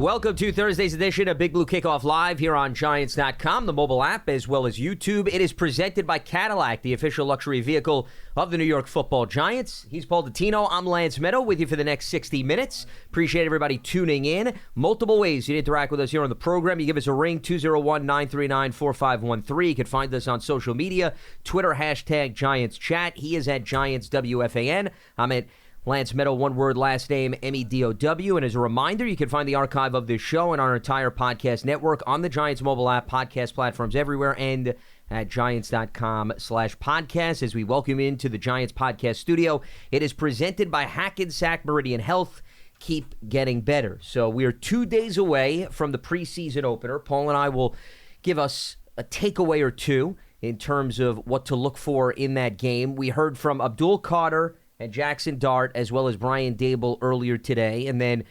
Welcome to Thursday's edition of Big Blue Kickoff Live here on Giants.com, the mobile app, as well as YouTube. It is presented by Cadillac, the official luxury vehicle of the New York Football Giants. He's Paul Dottino. I'm Lance Medow with you for the next 60 minutes. Appreciate everybody tuning in. Multiple ways you can interact with us here on the program. You give us a ring, 201-939-4513. You can find us on social media, Twitter, hashtag GiantsChat. He is at GiantsWFAN. I'm at Lance Medow, one word, last name, Medow. And as a reminder, you can find the archive of this show and our entire podcast network on the Giants mobile app, podcast platforms everywhere, and at Giants.com/podcast. As we welcome you into the Giants podcast studio, it is presented by Hackensack Meridian Health. Keep getting better. So we are 2 days away from the preseason opener. Paul and I will give us a takeaway or two in terms of what to look for in that game. We heard from Abdul Carter and Jackson Dart, as well as Brian Dable earlier today, and then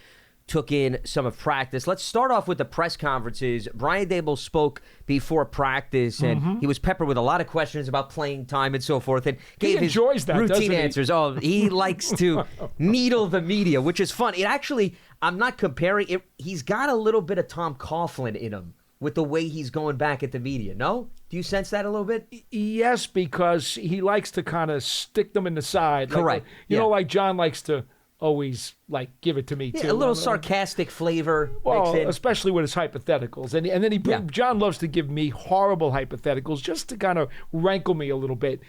took in some of practice. Let's start off with the press conferences. Brian Dable spoke before practice, and he was peppered with a lot of questions about playing time and so forth, and gave his routine answers. Oh, he likes to needle the media, which is fun. It actually, I'm not comparing it. He's got a little bit of Tom Coughlin in him with the way he's going back at the media, no? Do you sense that a little bit? Yes, because he likes to kind of stick them in the side. Correct. You know, like John likes to always, give it to me, too. A little sarcastic flavor. Well, especially with his hypotheticals. And then John loves to give me horrible hypotheticals just to kind of rankle me a little bit.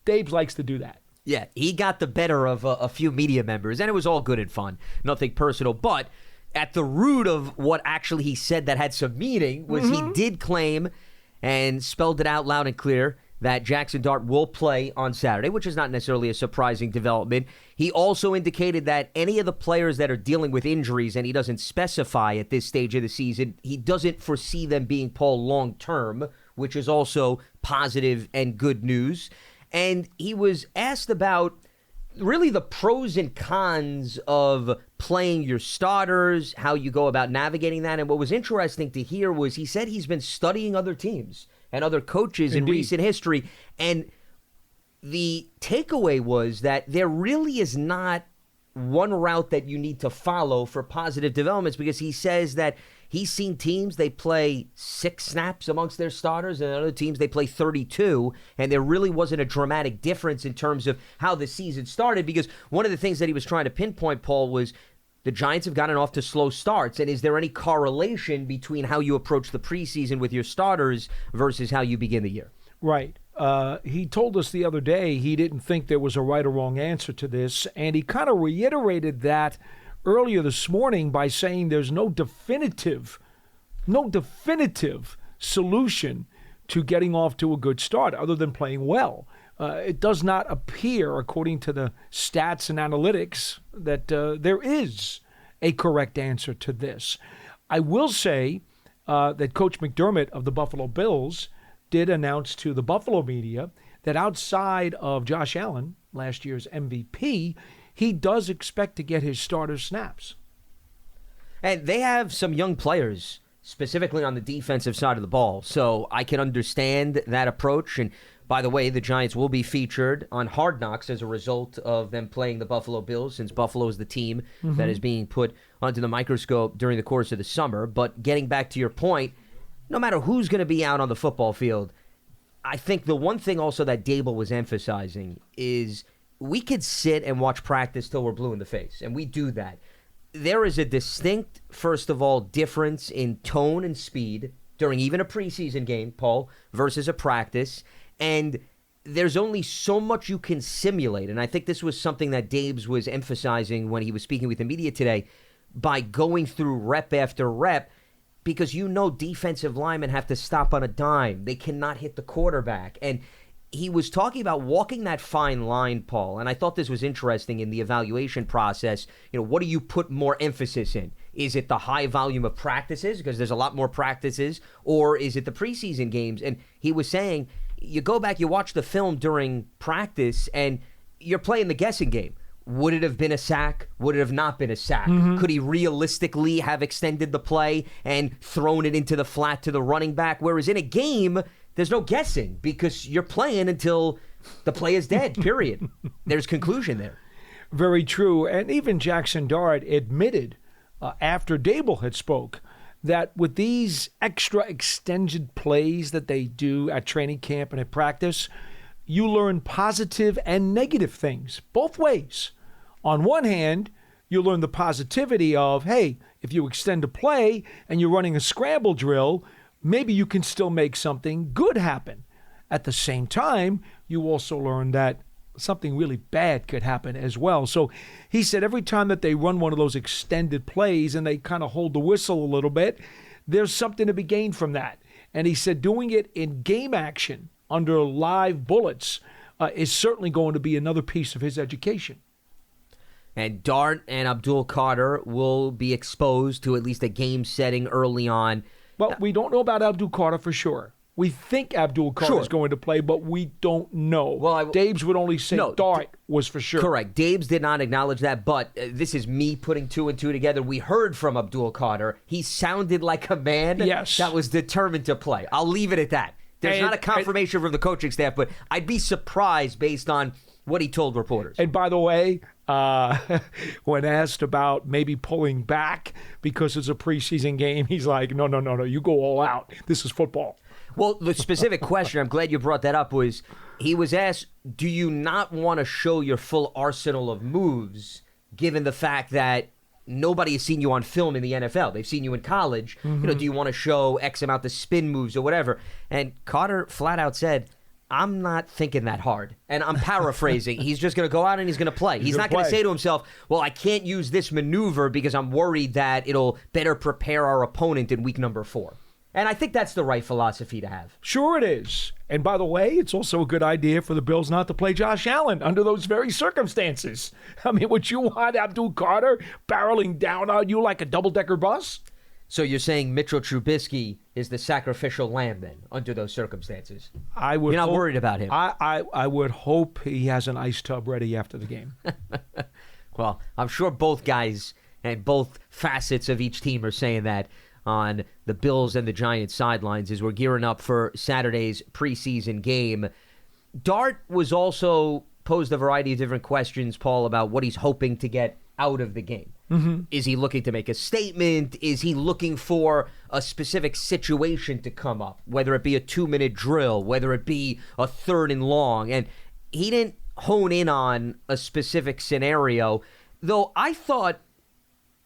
Dave likes to do that. Yeah, he got the better of a few media members, and it was all good and fun. Nothing personal, but at the root of what actually he said that had some meaning was he did claim and spelled it out loud and clear that Jackson Dart will play on Saturday, which is not necessarily a surprising development. He also indicated that any of the players that are dealing with injuries, and he doesn't specify at this stage of the season, he doesn't foresee them being Paul long-term, which is also positive and good news. And he was asked about really the pros and cons of playing your starters, how you go about navigating that. And what was interesting to hear was he said he's been studying other teams and other coaches in recent history. And the takeaway was that there really is not one route that you need to follow for positive developments, because he says that he's seen teams, they play 6 snaps amongst their starters, and other teams, they play 32, and there really wasn't a dramatic difference in terms of how the season started, because one of the things that he was trying to pinpoint, Paul, was the Giants have gotten off to slow starts, and is there any correlation between how you approach the preseason with your starters versus how you begin the year? Right. He told us the other day he didn't think there was a right or wrong answer to this, and he kind of reiterated that earlier this morning by saying there's no definitive solution to getting off to a good start other than playing well. It does not appear, according to the stats and analytics, that there is a correct answer to this. I will say that Coach McDermott of the Buffalo Bills did announce to the Buffalo media that outside of Josh Allen, last year's MVP, he does expect to get his starter snaps. And they have some young players, specifically on the defensive side of the ball, so I can understand that approach. And by the way, the Giants will be featured on Hard Knocks as a result of them playing the Buffalo Bills, since Buffalo is the team that is being put under the microscope during the course of the summer. But getting back to your point, no matter who's going to be out on the football field, I think the one thing also that Dable was emphasizing is we could sit and watch practice till we're blue in the face, and we do that. There is a distinct, first of all, difference in tone and speed during even a preseason game, Paul, versus a practice, and there's only so much you can simulate, and I think this was something that Dabes was emphasizing when he was speaking with the media today, by going through rep after rep, because defensive linemen have to stop on a dime. They cannot hit the quarterback. And he was talking about walking that fine line, Paul, and I thought this was interesting in the evaluation process. What do you put more emphasis in? Is it the high volume of practices, because there's a lot more practices, or is it the preseason games? And he was saying, you go back, you watch the film during practice, and you're playing the guessing game. Would it have been a sack? Would it have not been a sack? Could he realistically have extended the play and thrown it into the flat to the running back? Whereas in a game, there's no guessing, because you're playing until the play is dead, period. There's conclusion there. Very true. And even Jackson Dart admitted after Dable had spoke, that with these extra extended plays that they do at training camp and at practice, you learn positive and negative things, both ways. On one hand, you learn the positivity of, hey, if you extend a play and you're running a scramble drill, maybe you can still make something good happen. At the same time, you also learn that something really bad could happen as well. So he said every time that they run one of those extended plays and they kind of hold the whistle a little bit, there's something to be gained from that. And he said doing it in game action under live bullets is certainly going to be another piece of his education. And Dart and Abdul Carter will be exposed to at least a game setting early on. Well, we don't know about Abdul Carter for sure. We think Abdul Carter is going to play, but we don't know. Well, Dabes would only say Dart was for sure. Correct. Dabes did not acknowledge that, but this is me putting two and two together. We heard from Abdul Carter. He sounded like a man that was determined to play. I'll leave it at that. There's not a confirmation from the coaching staff, but I'd be surprised based on what he told reporters. And by the way, when asked about maybe pulling back because it's a preseason game, he's like, no, you go all out. This is football. Well, the specific question, I'm glad you brought that up, was he was asked, do you not want to show your full arsenal of moves, given the fact that nobody has seen you on film in the NFL? They've seen you in college. Mm-hmm. Do you want to show X amount of spin moves or whatever? And Carter flat out said, I'm not thinking that hard. And I'm paraphrasing. He's just going to go out and he's going to play. He's not going to say to himself, well, I can't use this maneuver because I'm worried that it'll better prepare our opponent in week number 4. And I think that's the right philosophy to have. Sure it is. And by the way, it's also a good idea for the Bills not to play Josh Allen under those very circumstances. I mean, would you want Abdul Carter barreling down on you like a double-decker bus? So you're saying Mitchell Trubisky is the sacrificial lamb then, under those circumstances? You're not worried about him? I would hope he has an ice tub ready after the game. Well, I'm sure both guys and both facets of each team are saying that on the Bills and the Giants sidelines as we're gearing up for Saturday's preseason game. Dart was also posed a variety of different questions, Paul, about what he's hoping to get out of the game. Mm-hmm. Is he looking to make a statement? Is he looking for a specific situation to come up, whether it be a 2-minute drill, whether it be a 3rd and long? And he didn't hone in on a specific scenario, though I thought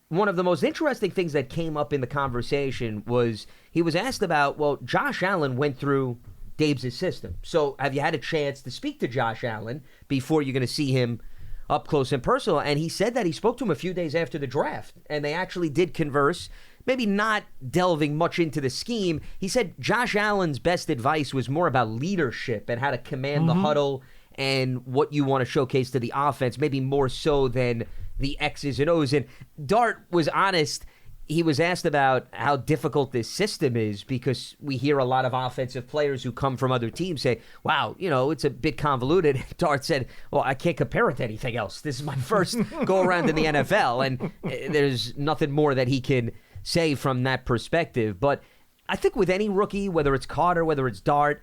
one of the most interesting things that came up in the conversation was he was asked about, well, Josh Allen went through Dabes' system. So have you had a chance to speak to Josh Allen before you're going to see him up close and personal? And he said that he spoke to him a few days after the draft, and they actually did converse, maybe not delving much into the scheme. He said Josh Allen's best advice was more about leadership and how to command the huddle and what you want to showcase to the offense, maybe more so than the X's and O's. And Dart was honest. He was asked about how difficult this system is because we hear a lot of offensive players who come from other teams say, wow, it's a bit convoluted. Dart said, well, I can't compare it to anything else. This is my first go-around in the NFL, and there's nothing more that he can say from that perspective. But I think with any rookie, whether it's Carter, whether it's Dart,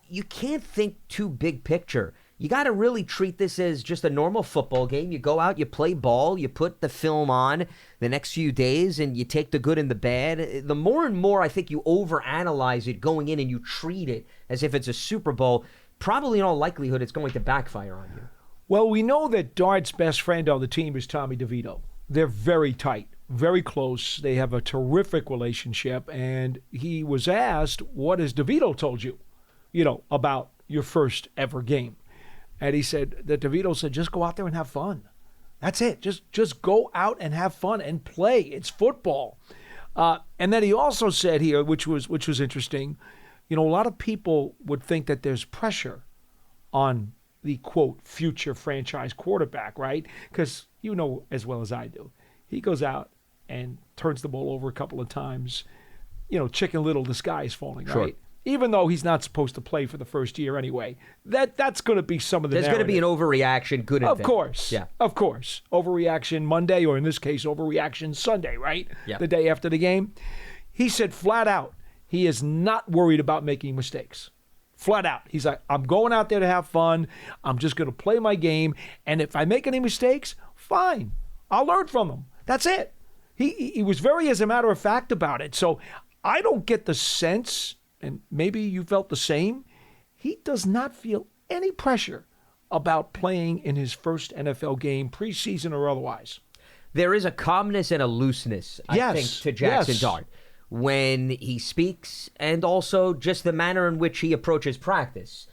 you can't think too big picture. You got to really treat this as just a normal football game. You go out, you play ball, you put the film on the next few days, and you take the good and the bad. The more and more I think you overanalyze it going in and you treat it as if it's a Super Bowl, probably in all likelihood it's going to backfire on you. Well, we know that Dart's best friend on the team is Tommy DeVito. They're very tight, very close. They have a terrific relationship, and he was asked, what has DeVito told you, about your first ever game? And he said that DeVito said, just go out there and have fun. That's it. Just go out and have fun and play. It's football. And then he also said here, which was interesting, a lot of people would think that there's pressure on the, quote, future franchise quarterback, right? Because you know as well as I do, he goes out and turns the ball over a couple of times. Chicken Little, the sky is falling, sure. Right? Even though he's not supposed to play for the first year anyway. That's going to be some of the There's going to be an overreaction, good and bad. Of course. Yeah. Of course. Overreaction Monday, or in this case, overreaction Sunday, right? Yeah. The day after the game. He said flat out, he is not worried about making mistakes. Flat out. He's like, I'm going out there to have fun. I'm just going to play my game. And if I make any mistakes, fine. I'll learn from them. That's it. He was very, as a matter of fact, about it. So I don't get the sense, and maybe you felt the same, he does not feel any pressure about playing in his first NFL game, preseason or otherwise. There is a calmness and a looseness, I think, to Jackson Dart when he speaks, and also just the manner in which he approaches practice.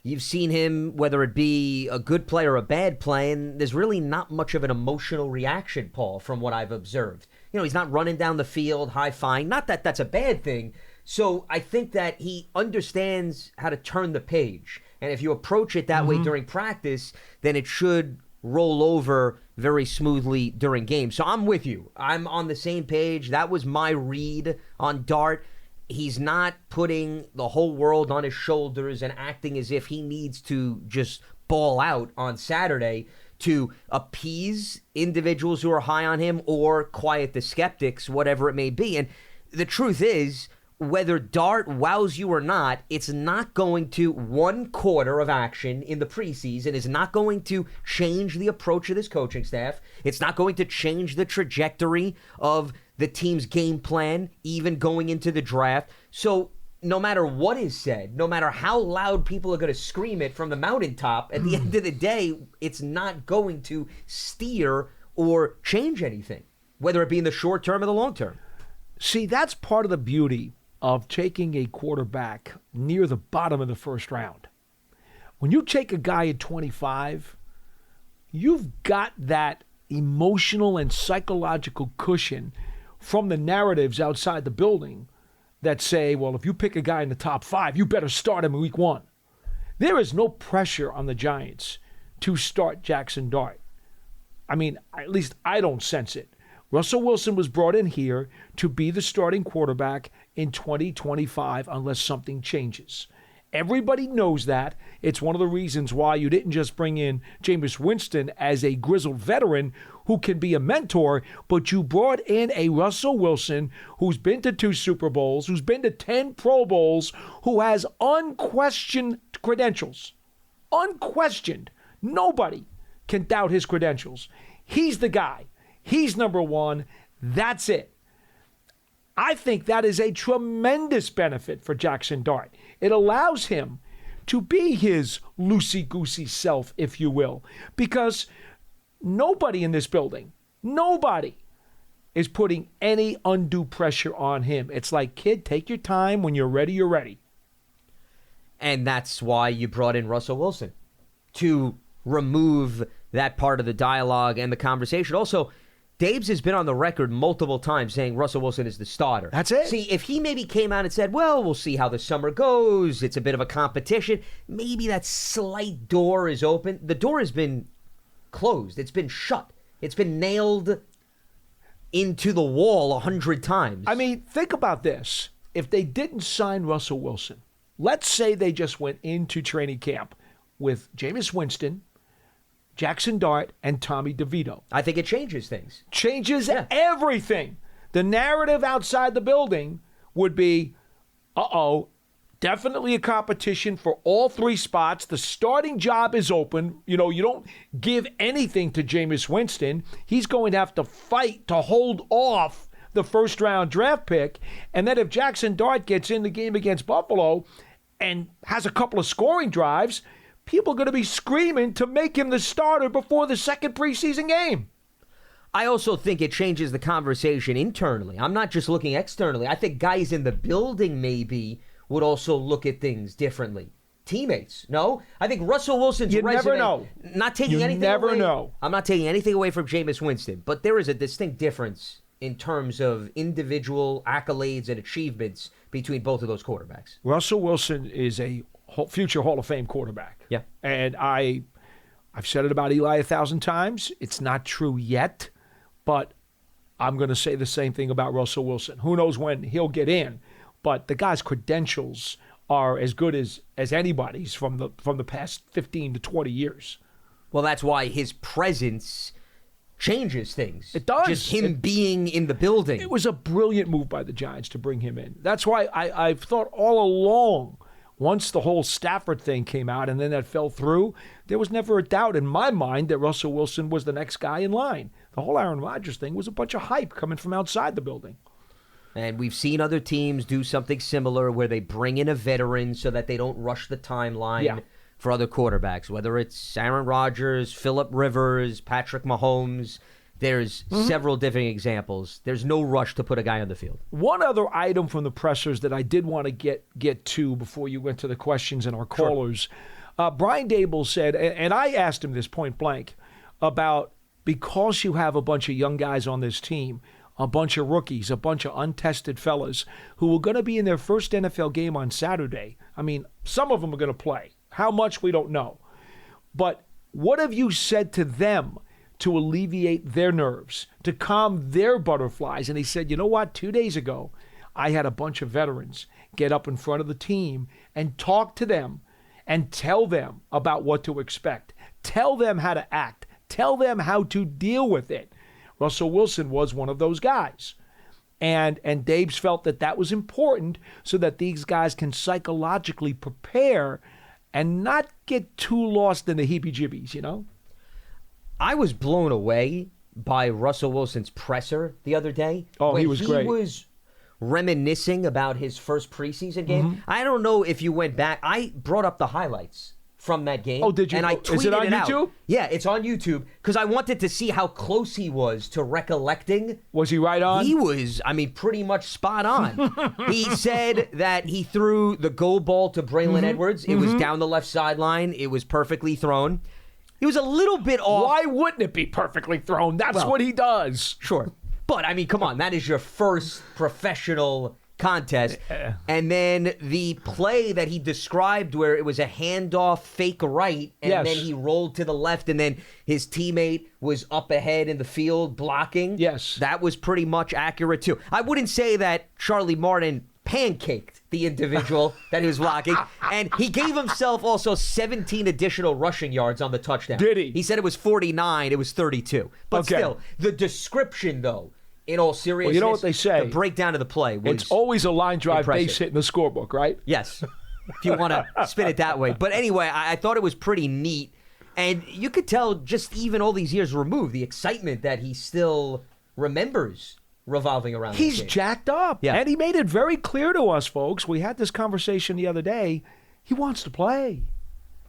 You've seen him, whether it be a good play or a bad play, and there's really not much of an emotional reaction, Paul, from what I've observed. He's not running down the field, high-fiving. Not that that's a bad thing. So I think that he understands how to turn the page. And if you approach it that way during practice, then it should roll over very smoothly during games. So I'm with you. I'm on the same page. That was my read on Dart. He's not putting the whole world on his shoulders and acting as if he needs to just ball out on Saturday to appease individuals who are high on him or quiet the skeptics, whatever it may be. And the truth is, whether Dart wows you or not, it's not going to, one quarter of action in the preseason is not going to change the approach of this coaching staff. It's not going to change the trajectory of the team's game plan, even going into the draft. So no matter what is said, no matter how loud people are going to scream it from the mountaintop, at the end of the day, it's not going to steer or change anything, whether it be in the short term or the long term. See, that's part of the beauty of taking a quarterback near the bottom of the first round. When you take a guy at 25, you've got that emotional and psychological cushion from the narratives outside the building that say, well, if you pick a guy in the top 5, you better start him in week 1. There is no pressure on the Giants to start Jackson Dart. I mean, at least I don't sense it. Russell Wilson was brought in here to be the starting quarterback in 2025 unless something changes. Everybody knows that. It's one of the reasons why you didn't just bring in Jameis Winston as a grizzled veteran who can be a mentor, but you brought in a Russell Wilson who's been to 2 Super Bowls, who's been to 10 Pro Bowls, who has unquestioned credentials. Unquestioned. Nobody can doubt his credentials. He's the guy. He's number 1. That's it. I think that is a tremendous benefit for Jackson Dart. It allows him to be his loosey-goosey self, if you will, because nobody in this building, nobody is putting any undue pressure on him. It's like, kid, take your time. When you're ready, you're ready. And that's why you brought in Russell Wilson, to remove that part of the dialogue and the conversation. Also, Dabes has been on the record multiple times saying Russell Wilson is the starter. That's it. See, if he maybe came out and said, well, we'll see how the summer goes, it's a bit of a competition, maybe that slight door is open. The door has been closed. It's been shut. It's been nailed into the wall 100 times. I mean, think about this. If they didn't sign Russell Wilson, let's say they just went into training camp with Jameis Winston, Jackson Dart, and Tommy DeVito. I think it changes things. Changes everything. The narrative outside the building would be, definitely a competition for all 3 spots. The starting job is open. You don't give anything to Jameis Winston. He's going to have to fight to hold off the first-round draft pick. And then if Jackson Dart gets in the game against Buffalo and has a couple of scoring drives, people are going to be screaming to make him the starter before the second preseason game. I also think it changes the conversation internally. I'm not just looking externally. I think guys in the building maybe would also look at things differently. Teammates, no? I think Russell Wilson's resume... You never know. Not taking anything away. You never know. I'm not taking anything away from Jameis Winston, but there is a distinct difference in terms of individual accolades and achievements between both of those quarterbacks. Russell Wilson is a future Hall of Fame quarterback. Yeah. And I've said it about Eli 1,000 times. It's not true yet, but I'm going to say the same thing about Russell Wilson. Who knows when he'll get in, but the guy's credentials are as good as anybody's from the past 15 to 20 years. Well, that's why his presence changes things. It does. Just him being in the building. It was a brilliant move by the Giants to bring him in. That's why I've thought all along once the whole Stafford thing came out and then that fell through, there was never a doubt in my mind that Russell Wilson was the next guy in line. The whole Aaron Rodgers thing was a bunch of hype coming from outside the building. And we've seen other teams do something similar where they bring in a veteran so that they don't rush the timeline for other quarterbacks, whether it's Aaron Rodgers, Phillip Rivers, Patrick Mahomes. There's several different examples. There's no rush to put a guy on the field. One other item from the pressers that I did want to get to before you went to the questions and our callers. Sure. Brian Daboll said, and I asked him this point blank, about because you have a bunch of young guys on this team, a bunch of rookies, a bunch of untested fellas who are going to be in their first NFL game on Saturday. I mean, some of them are going to play. How much, we don't know. But what have you said to them to alleviate their nerves, to calm their butterflies? And he said, you know what? 2 days ago, I had a bunch of veterans get up in front of the team and talk to them and tell them about what to expect. Tell them how to act. Tell them how to deal with it. Russell Wilson was one of those guys. And Dabes felt that was important so that these guys can psychologically prepare and not get too lost in the heebie-jeebies, you know? I was blown away by Russell Wilson's presser the other day. Oh, he was great. He was reminiscing about his first preseason game. I don't know if you went back. I brought up the highlights from that game. Oh, did you? And I tweeted Is it on out. YouTube? Yeah, it's on YouTube because I wanted to see how close he was to recollecting. Was he right on? He was, pretty much spot on. He said that he threw the go ball to Braylon Edwards. It was down the left sideline. It was perfectly thrown. He was a little bit off. Why wouldn't it be perfectly thrown? That's what he does. Sure. But, come on. That is your first professional contest. And then the play that he described where it was a handoff fake right, and then he rolled to the left, and then his teammate was up ahead in the field blocking. Yes. That was pretty much accurate, too. I wouldn't say that Charlie Martin pancaked the individual that he was blocking, and he gave himself also 17 additional rushing yards on the touchdown. Did he? He said it was 49, it was 32. But still, the description, though, in all seriousness, you know what they say? The breakdown of the play was it's always a line drive impressive. base hit in the scorebook, right? Yes, if you want to spin it that way. But anyway, I thought it was pretty neat, and you could tell just even all these years removed, the excitement that he still remembers revolving around. He's jacked up, and he made it very clear to us, folks. We had this conversation the other day. He wants to play.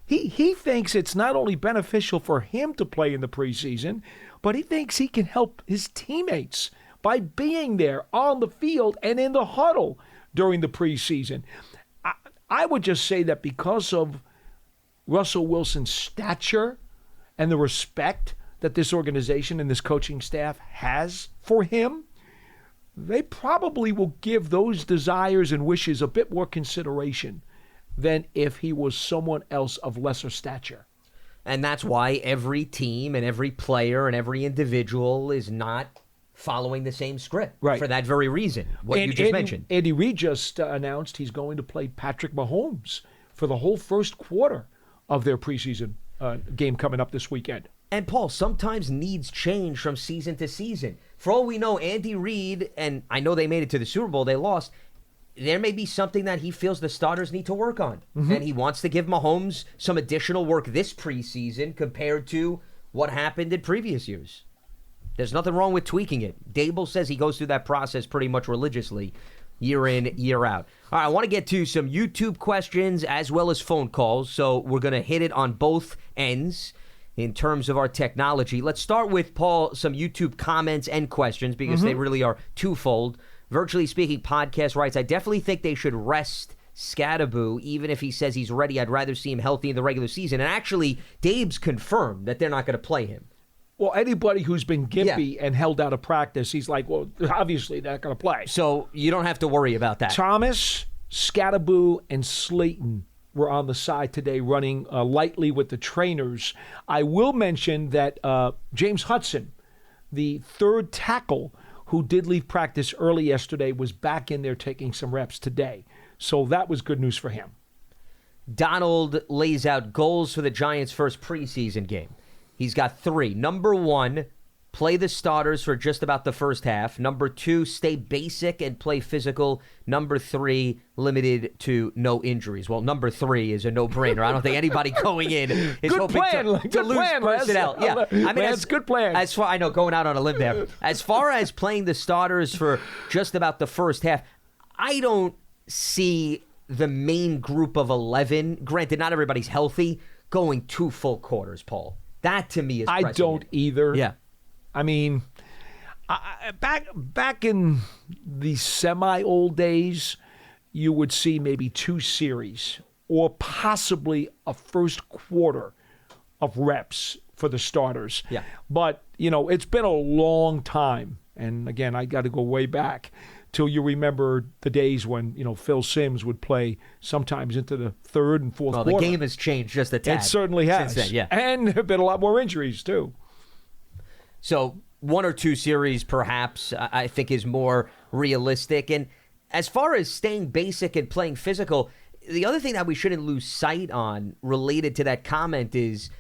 He thinks it's not only beneficial for him to play in the preseason, but he thinks he can help his teammates by being there on the field and in the huddle during the preseason. I would just say that because of Russell Wilson's stature and the respect that this organization and this coaching staff has for him, they probably will give those desires and wishes a bit more consideration than if he was someone else of lesser stature. And that's why every team and every player and every individual is not following the same script for that very reason, you just mentioned. Andy Reid just announced he's going to play Patrick Mahomes for the whole first quarter of their preseason game coming up this weekend. And, Paul, sometimes needs change from season to season. For all we know, Andy Reid, and I know they made it to the Super Bowl, they lost, there may be something that he feels the starters need to work on. And he wants to give Mahomes some additional work this preseason compared to what happened in previous years. There's nothing wrong with tweaking it. Daboll says he goes through that process pretty much religiously, year in, year out. All right, I want to get to some YouTube questions as well as phone calls, so we're going to hit it on both ends in terms of our technology. Let's start with, Paul, some YouTube comments and questions because they really are twofold. Virtually Speaking Podcast writes, I definitely think they should rest Scadaboo, even if he says he's ready. I'd rather see him healthy in the regular season. And actually, Dabe's confirmed that they're not going to play him. Well, anybody who's been gimpy and held out of practice, he's like, well, obviously they're not going to play. So you don't have to worry about that. Thomas, Scadaboo, and Slayton were on the side today running lightly with the trainers. I will mention that James Hudson, the third tackle who did leave practice early yesterday, was back in there taking some reps today. So that was good news for him. Donald lays out goals for the Giants' first preseason game. He's got 3. Number 1, play the starters for just about the first half. Number 2, stay basic and play physical. Number 3, limited to no injuries. Well, number 3 is a no-brainer. I don't think anybody going in is good hoping plan, to lose personnel. Les. Yeah, I mean, that's good plan. As far I know, going out on a limb there. As far as playing the starters for just about the first half, I don't see the main group of 11. Granted, not everybody's healthy. Going 2 full quarters, Paul. That to me is. I don't either. Yeah. I mean, back in the semi-old days, you would see maybe 2 series or possibly a first quarter of reps for the starters. Yeah. But, it's been a long time. And, again, I got to go way back till you remember the days when, Phil Simms would play sometimes into the third and fourth quarter. Well, the game has changed just a tad. It certainly has. Since then, yeah. And there have been a lot more injuries, too. So 1 or 2 series, perhaps, I think is more realistic. And as far as staying basic and playing physical, the other thing that we shouldn't lose sight on related to that comment is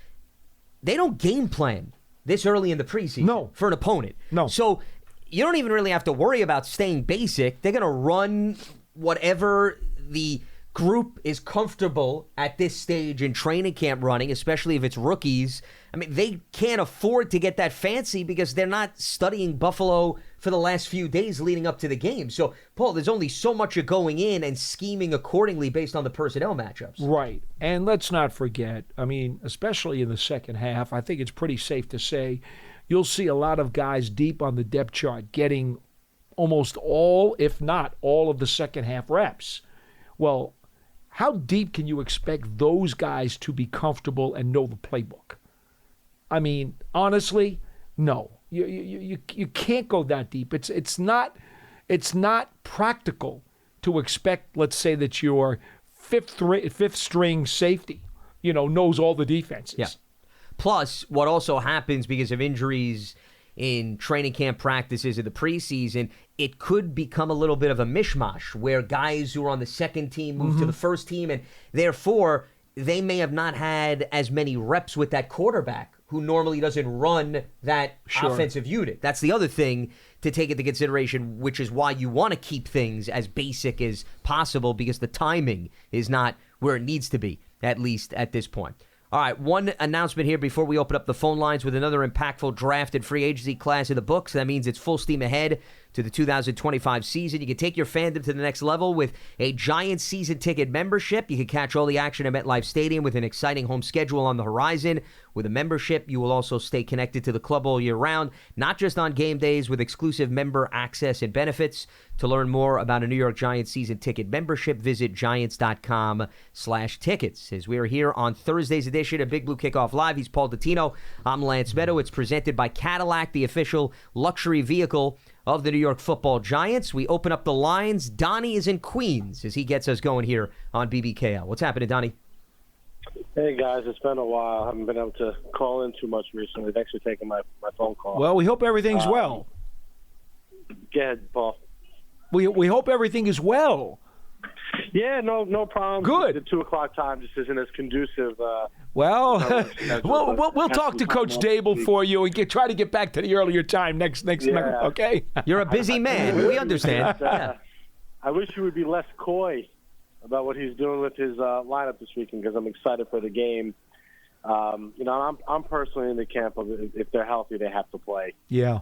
they don't game plan this early in the preseason for an opponent. No. So you don't even really have to worry about staying basic. They're going to run whatever the group is comfortable at this stage in training camp running, especially if it's rookies. I mean, they can't afford to get that fancy because they're not studying Buffalo for the last few days leading up to the game. So, Paul, there's only so much you're going in and scheming accordingly based on the personnel matchups. Right. And let's not forget, I mean, especially in the second half, I think it's pretty safe to say you'll see a lot of guys deep on the depth chart getting almost all, if not all, of the second half reps. Well, how deep can you expect those guys to be comfortable and know the playbook? I mean, honestly, no. You can't go that deep. It's not practical to expect, let's say, that your fifth string safety, knows all the defenses. Yeah. Plus, what also happens because of injuries in training camp practices in the preseason, it could become a little bit of a mishmash where guys who are on the second team move to the first team, and therefore they may have not had as many reps with that quarterback who normally doesn't run that offensive unit. That's the other thing to take into consideration, which is why you want to keep things as basic as possible because the timing is not where it needs to be, at least at this point. All right, one announcement here before we open up the phone lines with another impactful draft and free agency class in the books. That means it's full steam ahead to the 2025 season. You can take your fandom to the next level with a Giants season ticket membership. You can catch all the action at MetLife Stadium with an exciting home schedule on the horizon. With a membership, you will also stay connected to the club all year round, not just on game days with exclusive member access and benefits. To learn more about a New York Giants season ticket membership, visit Giants.com/tickets. As we are here on Thursday's edition of Big Blue Kickoff Live, he's Paul Dottino. I'm Lance Medow. It's presented by Cadillac, the official luxury vehicle of the New York Football Giants. We open up the lines. Donnie is in Queens as he gets us going here on BBKL. What's happening, Donnie? Hey, guys. It's been a while. I haven't been able to call in too much recently. Thanks for taking my phone call. Well, we hope everything's well. Go ahead, Paul. We hope everything is well. Yeah, no problem. Good. The 2 o'clock time just isn't as conducive. We'll talk to Coach Dable for you and try to get back to the earlier time next night, okay? You're a busy man. We understand. I wish he would be less coy about what he's doing with his lineup this weekend because I'm excited for the game. I'm personally in the camp of if they're healthy, they have to play. Yeah.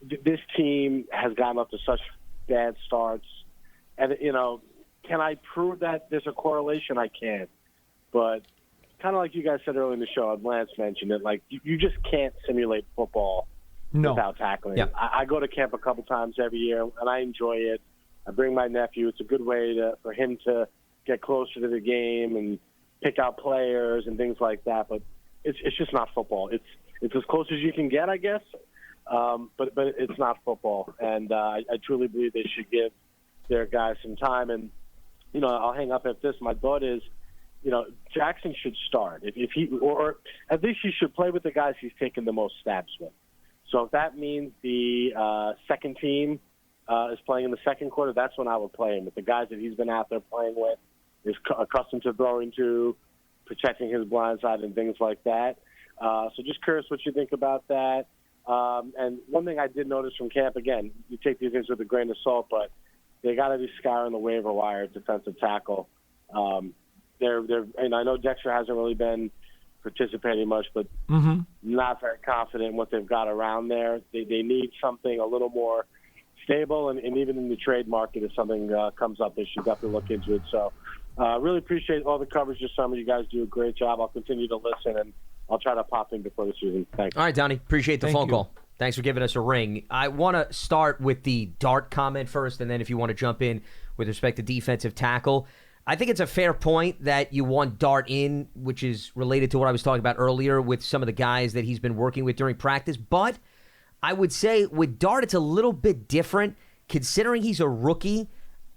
This team has gotten up to such bad starts. And, can I prove that there's a correlation? I can't. But kind of like you guys said earlier in the show, and Lance mentioned it, like you just can't simulate football without tackling. Yeah. I go to camp a couple times every year, and I enjoy it. I bring my nephew. It's a good way for him to get closer to the game and pick out players and things like that. But it's just not football. It's as close as you can get, I guess. But it's not football. And I truly believe they should give their guys some time. And, I'll hang up at this. My thought is, Jackson should start. If he, or at least he should play with the guys he's taken the most snaps with. So if that means the second team is playing in the second quarter, that's when I would play him. With the guys that he's been out there playing with, is accustomed to throwing to, protecting his blind side and things like that. So just curious what you think about that. And one thing I did notice from camp, again, you take these things with a grain of salt, but they got to be scouring the waiver wire at defensive tackle. And I know Dexter hasn't really been participating much, but not very confident in what they've got around there. They need something a little more stable, and even in the trade market, if something comes up, they should definitely look into it. So really appreciate all the coverage this summer. You guys do a great job. I'll continue to listen, and I'll try to pop in before the season. Thanks. All right, Donnie. Appreciate the phone call. Thanks for giving us a ring. I want to start with the Dart comment first, and then if you want to jump in with respect to defensive tackle. I think it's a fair point that you want Dart in, which is related to what I was talking about earlier with some of the guys that he's been working with during practice. But I would say with Dart, it's a little bit different. Considering he's a rookie,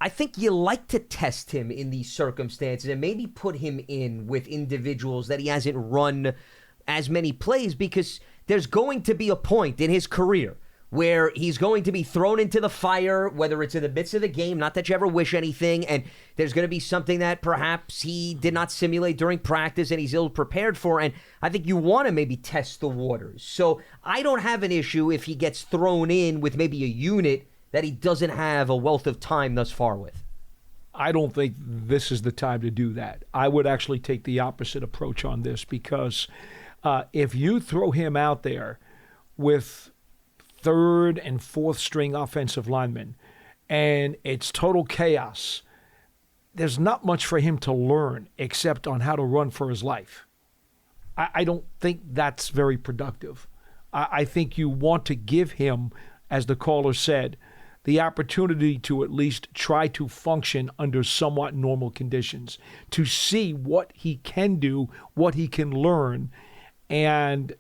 I think you like to test him in these circumstances and maybe put him in with individuals that he hasn't run as many plays, because there's going to be a point in his career where he's going to be thrown into the fire, whether it's in the midst of the game, not that you ever wish anything, and there's going to be something that perhaps he did not simulate during practice and he's ill-prepared for, and I think you want to maybe test the waters. So I don't have an issue if he gets thrown in with maybe a unit that he doesn't have a wealth of time thus far with. I don't think this is the time to do that. I would actually take the opposite approach on this, because if you throw him out there with third and fourth string offensive linemen and it's total chaos, there's not much for him to learn except on how to run for his life. I don't think that's very productive. I think you want to give him, as the caller said, the opportunity to at least try to function under somewhat normal conditions, to see what he can do, what he can learn. And,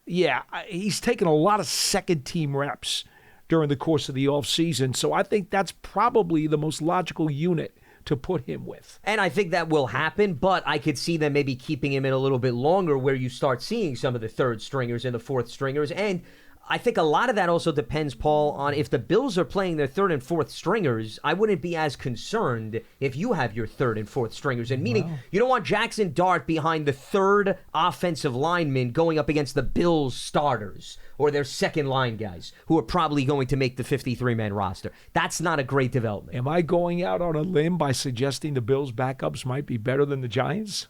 he's taken a lot of second-team reps during the course of the offseason, so I think that's probably the most logical unit to put him with. And I think that will happen, but I could see them maybe keeping him in a little bit longer, where you start seeing some of the third stringers and the fourth stringers. And I think a lot of that also depends, Paul, on if the Bills are playing their third and fourth stringers. I wouldn't be as concerned if you have your third and fourth stringers. And meaning you don't want Jackson Dart behind the third offensive lineman going up against the Bills starters or their second line guys who are probably going to make the 53-man roster. That's not a great development. Am I going out on a limb by suggesting the Bills' backups might be better than the Giants?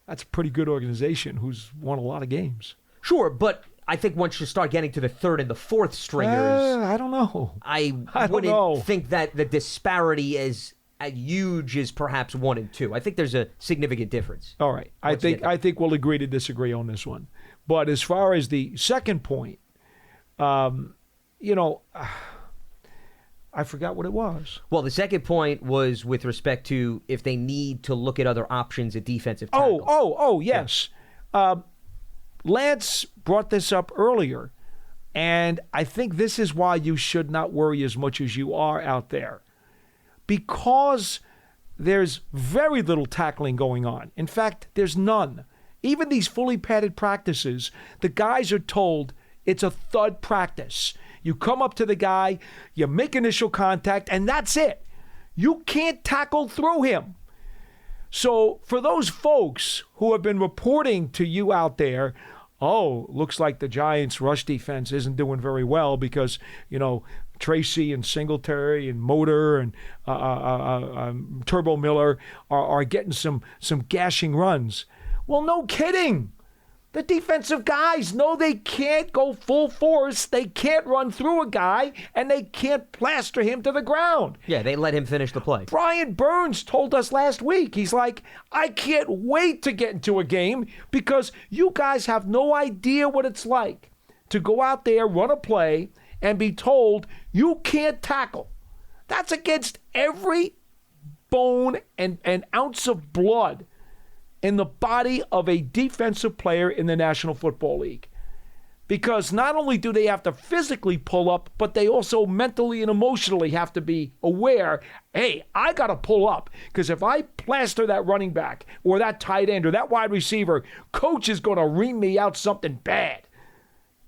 That's a pretty good organization who's won a lot of games. Sure, but I think once you start getting to the third and the fourth stringers, I don't know. I wouldn't think that the disparity is as huge as perhaps 1 and 2. I think there's a significant difference. All right. I think we'll agree to disagree on this one. But as far as the second point, I forgot what it was. Well, the second point was with respect to if they need to look at other options at defensive tackle. Oh, yes. Yeah. Lance brought this up earlier, and I think this is why you should not worry as much as you are out there, because there's very little tackling going on. In fact, there's none. Even these fully padded practices, the guys are told it's a thud practice. You come up to the guy, you make initial contact, and that's it. You can't tackle through him. So for those folks who have been reporting to you out there, looks like the Giants' rush defense isn't doing very well because, Tracy and Singletary and Motor and Turbo Miller are getting some gashing runs. Well, no kidding. The defensive guys know they can't go full force, they can't run through a guy, and they can't plaster him to the ground. Yeah, they let him finish the play. Brian Burns told us last week, he's like, I can't wait to get into a game because you guys have no idea what it's like to go out there, run a play, and be told you can't tackle. That's against every bone and ounce of blood in the body of a defensive player in the National Football League. Because not only do they have to physically pull up, but they also mentally and emotionally have to be aware, hey, I got to pull up. Because if I plaster that running back or that tight end or that wide receiver, coach is going to ream me out something bad.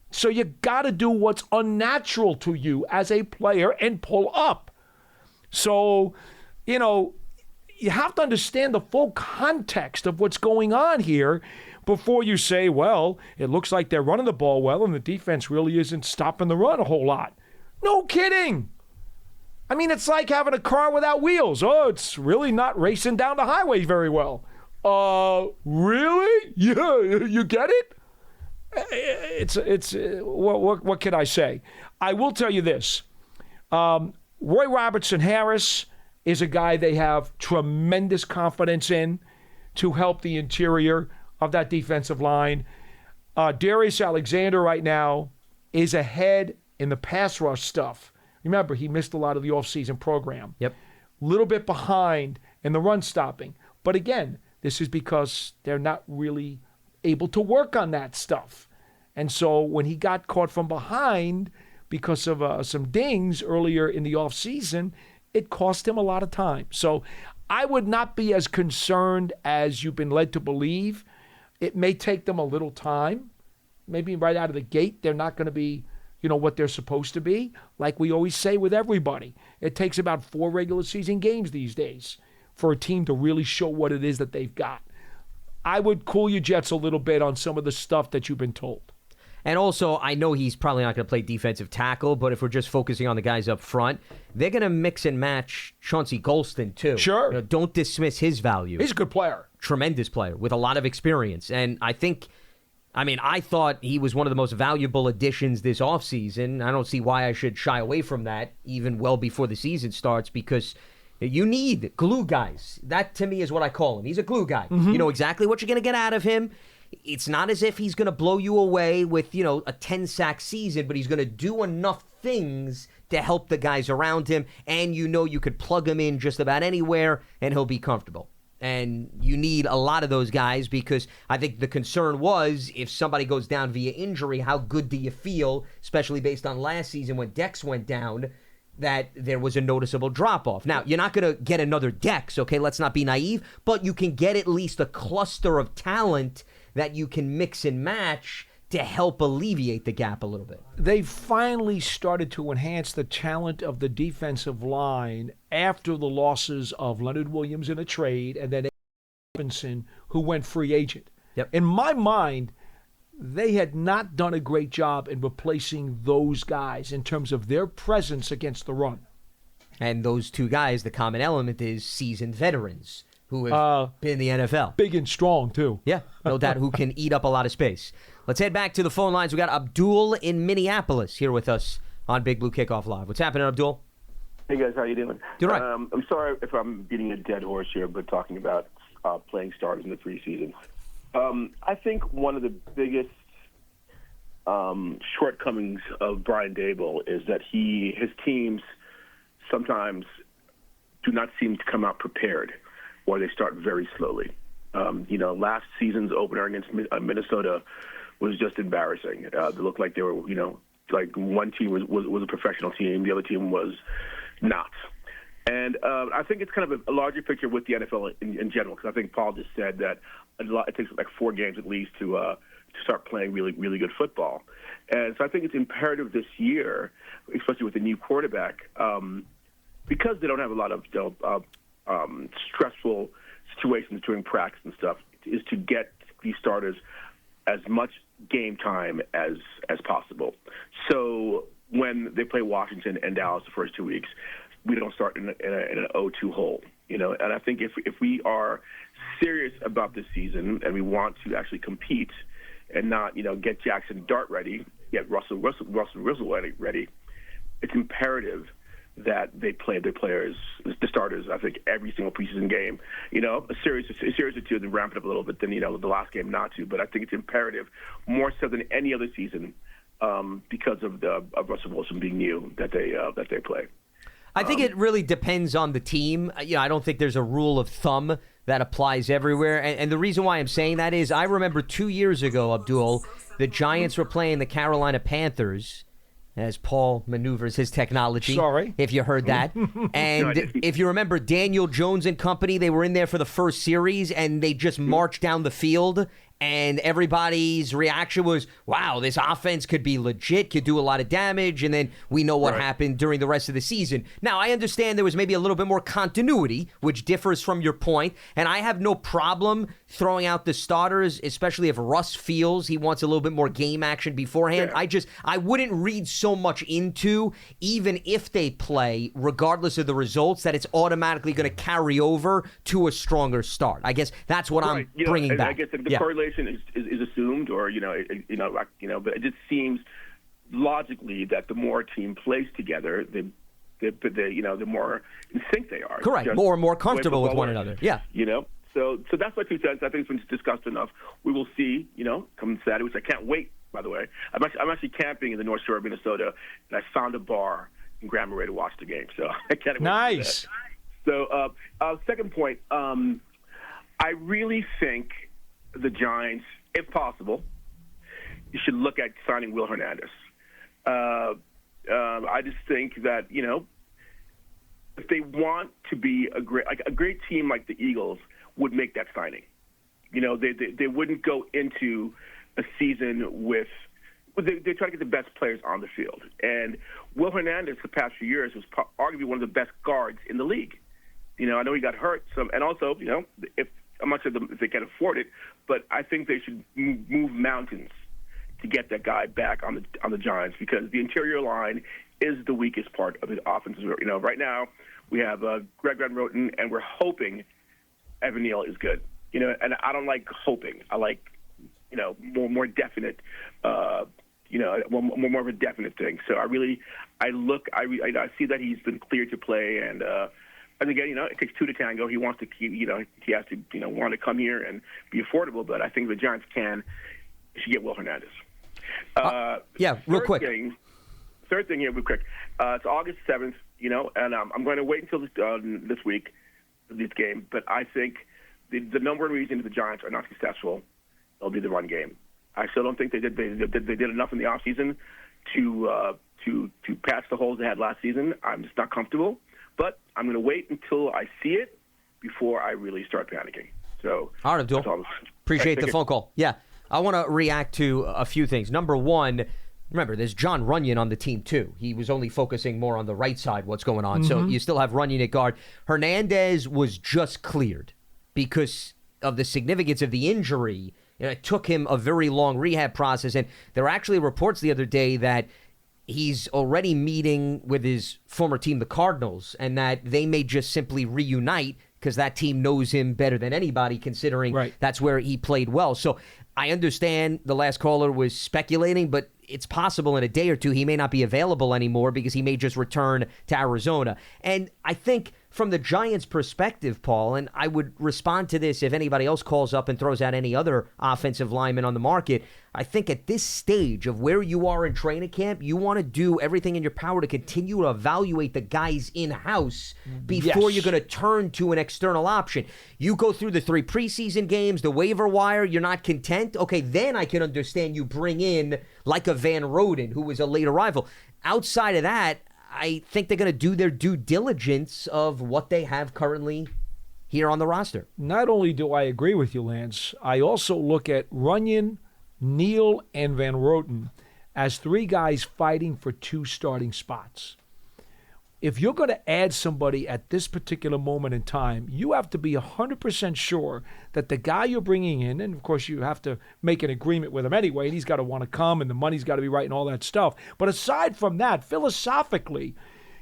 So you got to do what's unnatural to you as a player and pull up. So, you have to understand the full context of what's going on here before you say, well, it looks like they're running the ball well and the defense really isn't stopping the run a whole lot. No kidding. I mean, it's like having a car without wheels. Oh, it's really not racing down the highway very well. Really? Yeah, you get it? What can I say? I will tell you this. Roy Robertson Harris is a guy they have tremendous confidence in to help the interior of that defensive line. Darius Alexander right now is ahead in the pass rush stuff. Remember, he missed a lot of the offseason program. Yep. Little bit behind in the run stopping. But again, this is because they're not really able to work on that stuff. And so when he got caught from behind because of some dings earlier in the offseason, it cost him a lot of time. So I would not be as concerned as you've been led to believe. It may take them a little time. Maybe right out of the gate, they're not going to be, what they're supposed to be. Like we always say with everybody, it takes about 4 regular season games these days for a team to really show what it is that they've got. I would cool your jets a little bit on some of the stuff that you've been told. And also, I know he's probably not going to play defensive tackle, but if we're just focusing on the guys up front, they're going to mix and match Chauncey Golston, too. Sure. Don't dismiss his value. He's a good player. Tremendous player with a lot of experience. And I thought he was one of the most valuable additions this offseason. I don't see why I should shy away from that, even well before the season starts, because you need glue guys. That, to me, is what I call him. He's a glue guy. Mm-hmm. You know exactly what you're going to get out of him. It's not as if he's going to blow you away with, a 10-sack season, but he's going to do enough things to help the guys around him, and you could plug him in just about anywhere, and he'll be comfortable. And you need a lot of those guys because I think the concern was if somebody goes down via injury, how good do you feel, especially based on last season when Dex went down, that there was a noticeable drop-off. Now, you're not going to get another Dex, okay? Let's not be naive, but you can get at least a cluster of talent that you can mix and match to help alleviate the gap a little bit. They finally started to enhance the talent of the defensive line after the losses of Leonard Williams in a trade and then Robinson, who went free agent. Yep. In my mind, they had not done a great job in replacing those guys in terms of their presence against the run. And those two guys, the common element is seasoned veterans who have been in the NFL. Big and strong, too. Yeah, no doubt, who can eat up a lot of space. Let's head back to the phone lines. We got Abdul in Minneapolis here with us on Big Blue Kickoff Live. What's happening, Abdul? Hey, guys. How you doing? Doing right. I'm sorry if I'm beating a dead horse here, but talking about playing starters in the preseason. I think one of the biggest shortcomings of Brian Daboll is that his teams sometimes do not seem to come out prepared, or they start very slowly. Last season's opener against Minnesota was just embarrassing. They looked like they were, like one team was a professional team, the other team was not. And I think it's kind of a larger picture with the NFL in general, because I think Paul just said that it takes like 4 games at least to start playing really, really good football. And so I think it's imperative this year, especially with the new quarterback, because they don't have a lot of stressful situations during practice and stuff, is to get these starters as much game time as possible. So when they play Washington and Dallas the first 2 weeks, we don't start in an 0-2 hole, And I think if we are serious about this season and we want to actually compete and not, get Jackson Dart ready, get Russell ready, it's imperative that they play their players, the starters, I think, every single preseason game. A series or two, then ramp it up a little bit, then, the last game not to. But I think it's imperative, more so than any other season, because of Russell Wilson being new, that they play. I think it really depends on the team. I don't think there's a rule of thumb that applies everywhere. And the reason why I'm saying that is I remember 2 years ago, Abdul, the Giants were playing the Carolina Panthers, as Paul maneuvers his technology. Sorry. If you heard that. And if you remember Daniel Jones and company, they were in there for the first series, and they just marched down the field, And everybody's reaction was, wow, this offense could be legit, could do a lot of damage. And then we know what happened during the rest of the season. Now, I understand there was maybe a little bit more continuity, which differs from your point. And I have no problem throwing out the starters, especially if Russ feels he wants a little bit more game action beforehand. Yeah. I wouldn't read so much into, even if they play, regardless of the results, that it's automatically going to carry over to a stronger start. I guess that's what I'm bringing back. I guess the correlation is assumed, or but it just seems logically that the more a team plays together, the more in sync they are. Correct. More and more comfortable with one another. Yeah. So that's my 2 cents. I think it's been discussed enough. We will see, come Saturday, which I can't wait, by the way. I'm actually camping in the North Shore of Minnesota, and I found a bar in Grand Marais to watch the game. So I can't wait. Nice. So second point, I really think the Giants, if possible, you should look at signing Will Hernandez. I just think that, if they want to be a great team like the Eagles would make that signing. They wouldn't go into a season with they try to get the best players on the field. And Will Hernandez, the past few years, was arguably one of the best guards in the league. I know he got hurt, and also, if I'm not sure if they can afford it, but I think they should move mountains to get that guy back on the Giants, because the interior line is the weakest part of the offense. Right now we have Greg Van Roten, and we're hoping Evan Neal is good. And I don't like hoping. I like more definite. More of a definite thing. So I see that he's been cleared to play, and again, it takes 2 to tango. He wants to keep, he has to, want to come here and be affordable. But I think the Giants should get Will Hernandez. Real quick. Third thing here, real quick. It's August 7th, and I'm going to wait until this week for this game. But I think the number one reason the Giants are not successful will be the run game. I still don't think they did enough in the offseason to patch the holes they had last season. I'm just not comfortable. But I'm going to wait until I see it before I really start panicking. So, all right, Abdul. Appreciate the phone call. Yeah, I want to react to a few things. Number one, remember, there's John Runyon on the team, too. He was only focusing more on the right side, what's going on. Mm-hmm. So you still have Runyon at guard. Hernandez was just cleared because of the significance of the injury. It took him a very long rehab process. And there were actually reports the other day that he's already meeting with his former team, the Cardinals, and that they may just simply reunite because that team knows him better than anybody, considering that's where he played well. So I understand the last caller was speculating, but it's possible in a day or two he may not be available anymore because he may just return to Arizona. And I think from the Giants' perspective, Paul, and I would respond to this if anybody else calls up and throws out any other offensive lineman on the market, I think at this stage of where you are in training camp, you want to do everything in your power to continue to evaluate the guys in-house before you're going to turn to an external option. You go through the 3 preseason games, the waiver wire, you're not content. Okay, then I can understand you bring in like a Van Roten, who was a late arrival. Outside of that, I think they're going to do their due diligence of what they have currently here on the roster. Not only do I agree with you, Lance, I also look at Runyon, Neal, and Van Roten as 3 guys fighting for 2 starting spots. If you're going to add somebody at this particular moment in time, you have to be 100% sure that the guy you're bringing in, and of course you have to make an agreement with him anyway, and he's got to want to come, and the money's got to be right and all that stuff. But aside from that, philosophically,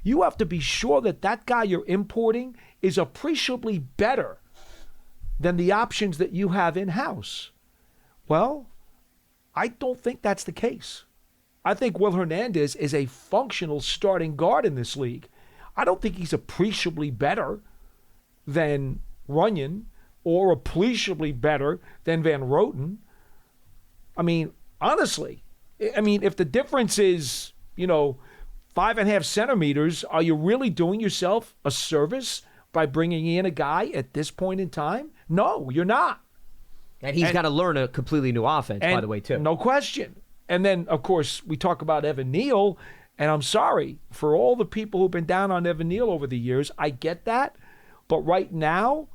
you have to be sure that that guy you're importing is appreciably better than the options that you have in-house. Well, I don't think that's the case. I think Will Hernandez is a functional starting guard in this league. I don't think he's appreciably better than Runyon or appreciably better than Van Roten. I mean, honestly, if the difference is, 5.5 centimeters, are you really doing yourself a service by bringing in a guy at this point in time? No, you're not. And he's got to learn a completely new offense, by the way, too. No question. And then, of course, we talk about Evan Neal, and I'm sorry for all the people who've been down on Evan Neal over the years. I get that. But right now,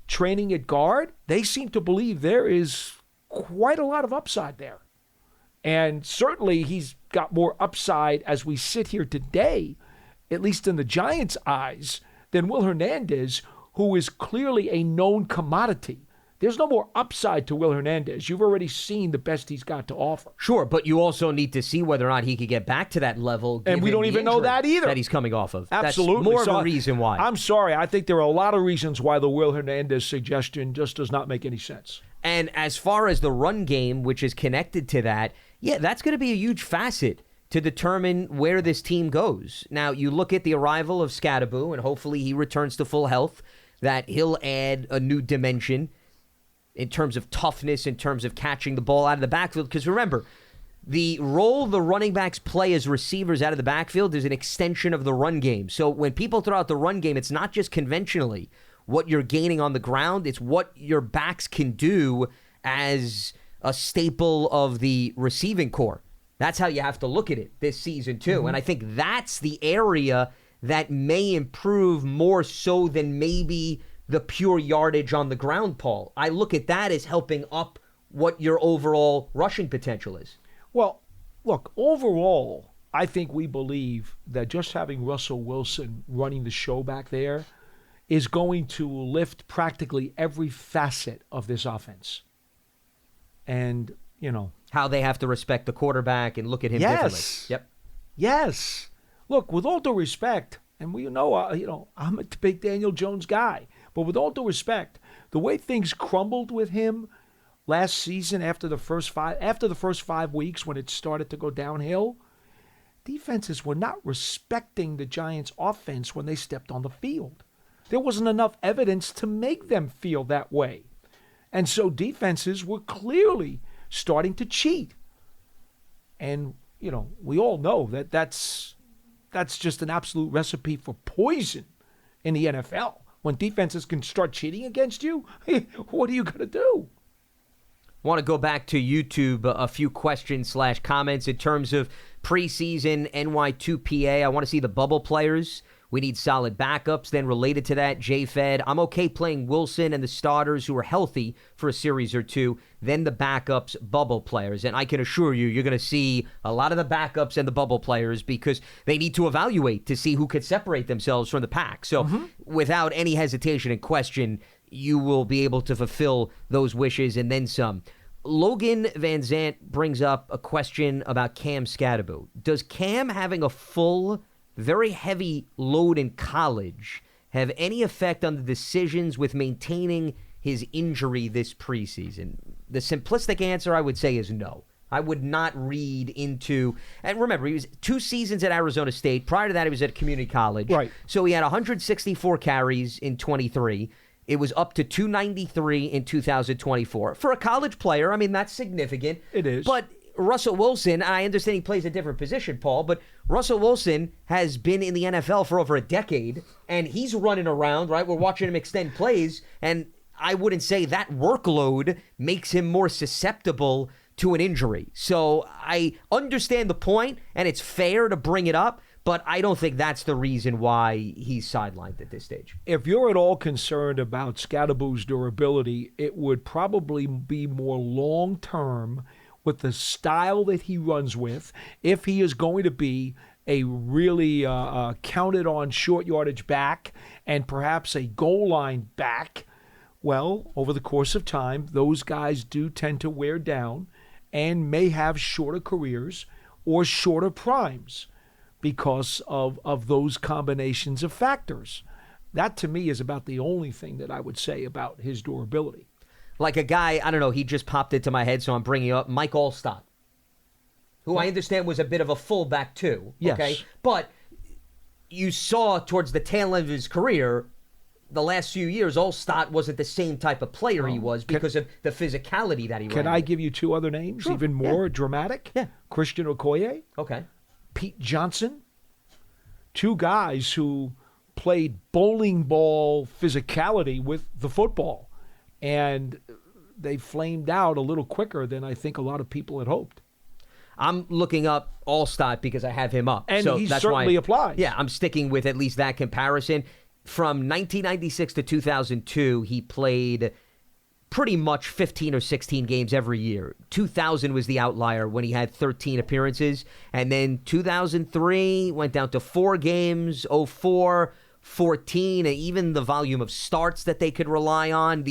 training at guard, they seem to believe there is quite a lot of upside there. And certainly he's got more upside as we sit here today, at least in the Giants' eyes, than Will Hernandez, who is clearly a known commodity. There's no more upside to Will Hernandez. You've already seen the best he's got to offer. Sure, but you also need to see whether or not he could get back to that level. And we don't even know that either. That he's coming off of. Absolutely. That's more of a reason why. I'm sorry. I think there are a lot of reasons why the Will Hernandez suggestion just does not make any sense. And as far as the run game, which is connected to that, yeah, that's going to be a huge facet to determine where this team goes. Now, you look at the arrival of Scadaboo, and hopefully he returns to full health, that he'll add a new dimension in terms of toughness, in terms of catching the ball out of the backfield. Because remember, the role the running backs play as receivers out of the backfield is an extension of the run game. So when people throw out the run game, it's not just conventionally what you're gaining on the ground, it's what your backs can do as a staple of the receiving corps. That's how you have to look at it this season, too. Mm-hmm. And I think that's the area that may improve more so than maybe the pure yardage on the ground, Paul. I look at that as helping up what your overall rushing potential is. Well, look, overall, I think we believe that just having Russell Wilson running the show back there is going to lift practically every facet of this offense. And, you know, how they have to respect the quarterback and look at him differently. Yep. Yes. Look, with all due respect, and we know, I'm a big Daniel Jones guy, but with all due respect, the way things crumbled with him last season after the first 5 weeks when it started to go downhill, defenses were not respecting the Giants' offense when they stepped on the field. There wasn't enough evidence to make them feel that way. And so defenses were clearly starting to cheat. And, we all know that that's just an absolute recipe for poison in the NFL. When defenses can start cheating against you, what are you going to do? I want to go back to YouTube, a few questions/comments in terms of preseason NY2PA. I want to see the bubble players. We need solid backups. Then related to that, J-Fed, I'm okay playing Wilson and the starters who are healthy for a series or two, then the backups, bubble players. And I can assure you, you're going to see a lot of the backups and the bubble players because they need to evaluate to see who could separate themselves from the pack. So without any hesitation and question, you will be able to fulfill those wishes and then some. Logan Van Zant brings up a question about Cam Scadaboo. Does Cam having a full, very heavy load in college have any effect on the decisions with maintaining his injury this preseason? The simplistic answer, I would say, is no. I would not read into, and remember, he was 2 seasons at Arizona State. Prior to that, he was at community college. Right. So he had 164 carries in 23. It was up to 293 in 2024. For a college player, I mean, that's significant. It is. But Russell Wilson, and I understand he plays a different position, Paul, but Russell Wilson has been in the NFL for over a decade, and he's running around, right? We're watching him extend plays, and I wouldn't say that workload makes him more susceptible to an injury. So I understand the point, and it's fair to bring it up, but I don't think that's the reason why he's sidelined at this stage. If you're at all concerned about Scadaboo's durability, it would probably be more long-term with the style that he runs with, if he is going to be a really counted-on short yardage back and perhaps a goal line back. Well, over the course of time, those guys do tend to wear down and may have shorter careers or shorter primes because of those combinations of factors. That, to me, is about the only thing that I would say about his durability. Like a guy, I don't know, he just popped into my head, so I'm bringing up Mike Allstott, who I understand was a bit of a fullback too. Yes. Okay? But you saw towards the tail end of his career, the last few years, Allstott wasn't the same type of player he was because of the physicality that he ran. Can I give you 2 other names, Sure. even more dramatic? Yeah. Christian Okoye, Okay. Pete Johnson, 2 guys who played bowling ball physicality with the football. And they flamed out a little quicker than I think a lot of people had hoped. I'm looking up Allstott because I have him up. And so he that's certainly why, applies. Yeah, I'm sticking with at least that comparison. From 1996 to 2002, he played pretty much 15 or 16 games every year. 2000 was the outlier when he had 13 appearances. And then 2003 went down to 4 games, 04, 14, and even the volume of starts that they could rely on.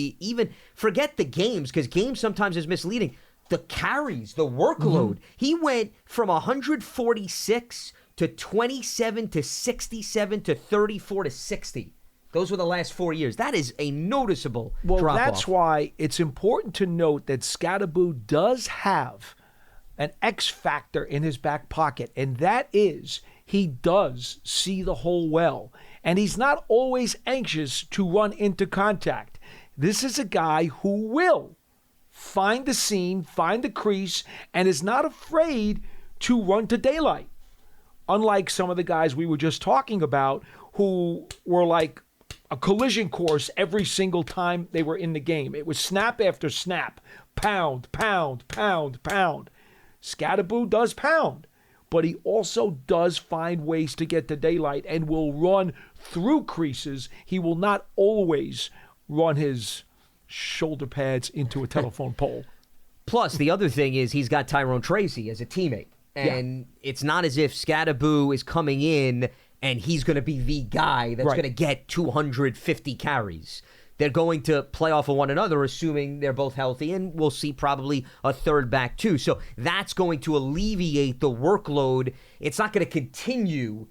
Forget the games, because games sometimes is misleading. The carries, the workload. He went from 146 to 27 to 67 to 34 to 60. Those were the last 4 years. That is a noticeable drop-off. Well, that's why it's important to note that Scadaboo does have an X factor in his back pocket, and that is he does see the hole well, and he's not always anxious to run into contact. This is a guy who will find the seam, find the crease, and is not afraid to run to daylight. Unlike some of the guys we were just talking about who were like a collision course every single time they were in the game. It was snap after snap, pound, pound, pound, pound. Scadaboo does pound, but he also does find ways to get to daylight and will run through creases. He will not always run his shoulder pads into a telephone pole. Plus, the other thing is he's got Tyrone Tracy as a teammate. And it's not as if Scadaboo is coming in and he's going to be the guy that's going to get 250 carries. They're going to play off of one another, assuming they're both healthy, and we'll see probably a third back too. So that's going to alleviate the workload. It's not going to continue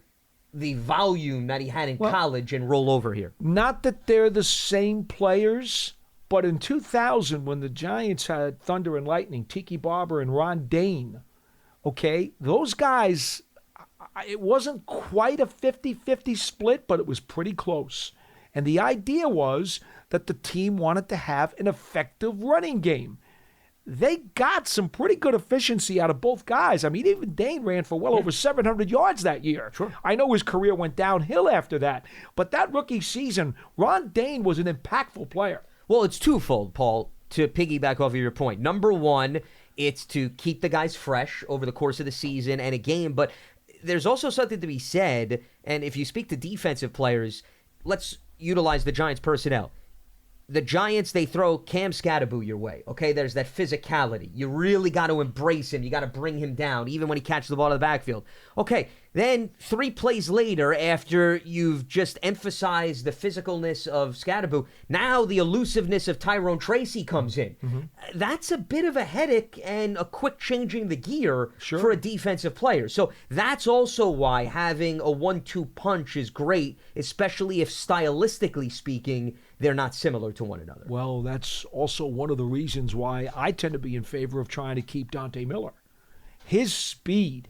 the volume that he had in college and roll over here. Not that they're the same players, but in 2000, when the Giants had Thunder and Lightning, Tiki Barber and Ron Dane, okay, those guys, it wasn't quite a 50-50 split, but it was pretty close. And the idea was that the team wanted to have an effective running game. They got some pretty good efficiency out of both guys. I mean, even Dane ran for well over 700 yards that year. Sure. I know his career went downhill after that, but that rookie season, Ron Dane was an impactful player. Well, it's twofold, Paul, to piggyback off of your point. Number one, it's to keep the guys fresh over the course of the season and a game, but there's also something to be said, and if you speak to defensive players, let's utilize the Giants personnel. The Giants, they throw Cam Scadaboo your way, okay? There's that physicality. You really got to embrace him. You got to bring him down, even when he catches the ball in the backfield. Okay, then 3 plays later, after you've just emphasized the physicalness of Scadaboo, now the elusiveness of Tyrone Tracy comes in. That's a bit of a headache and a quick changing the gear for a defensive player. So that's also why having a 1-2 punch is great, especially if stylistically speaking, they're not similar to one another. Well, that's also one of the reasons why I tend to be in favor of trying to keep Dante Miller. His speed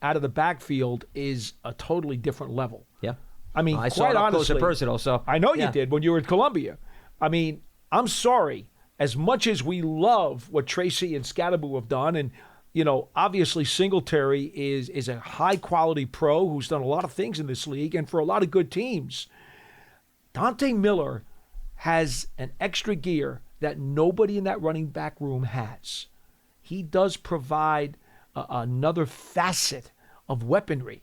out of the backfield is a totally different level. Yeah. I mean, I quite saw it up close honestly, and personal, so I know you did when you were at Columbia. I mean, I'm sorry. As much as we love what Tracy and Scadaboo have done, and, you know, obviously Singletary is a high-quality pro who's done a lot of things in this league and for a lot of good teams, Dante Miller has an extra gear that nobody in that running back room has. He does provide another facet of weaponry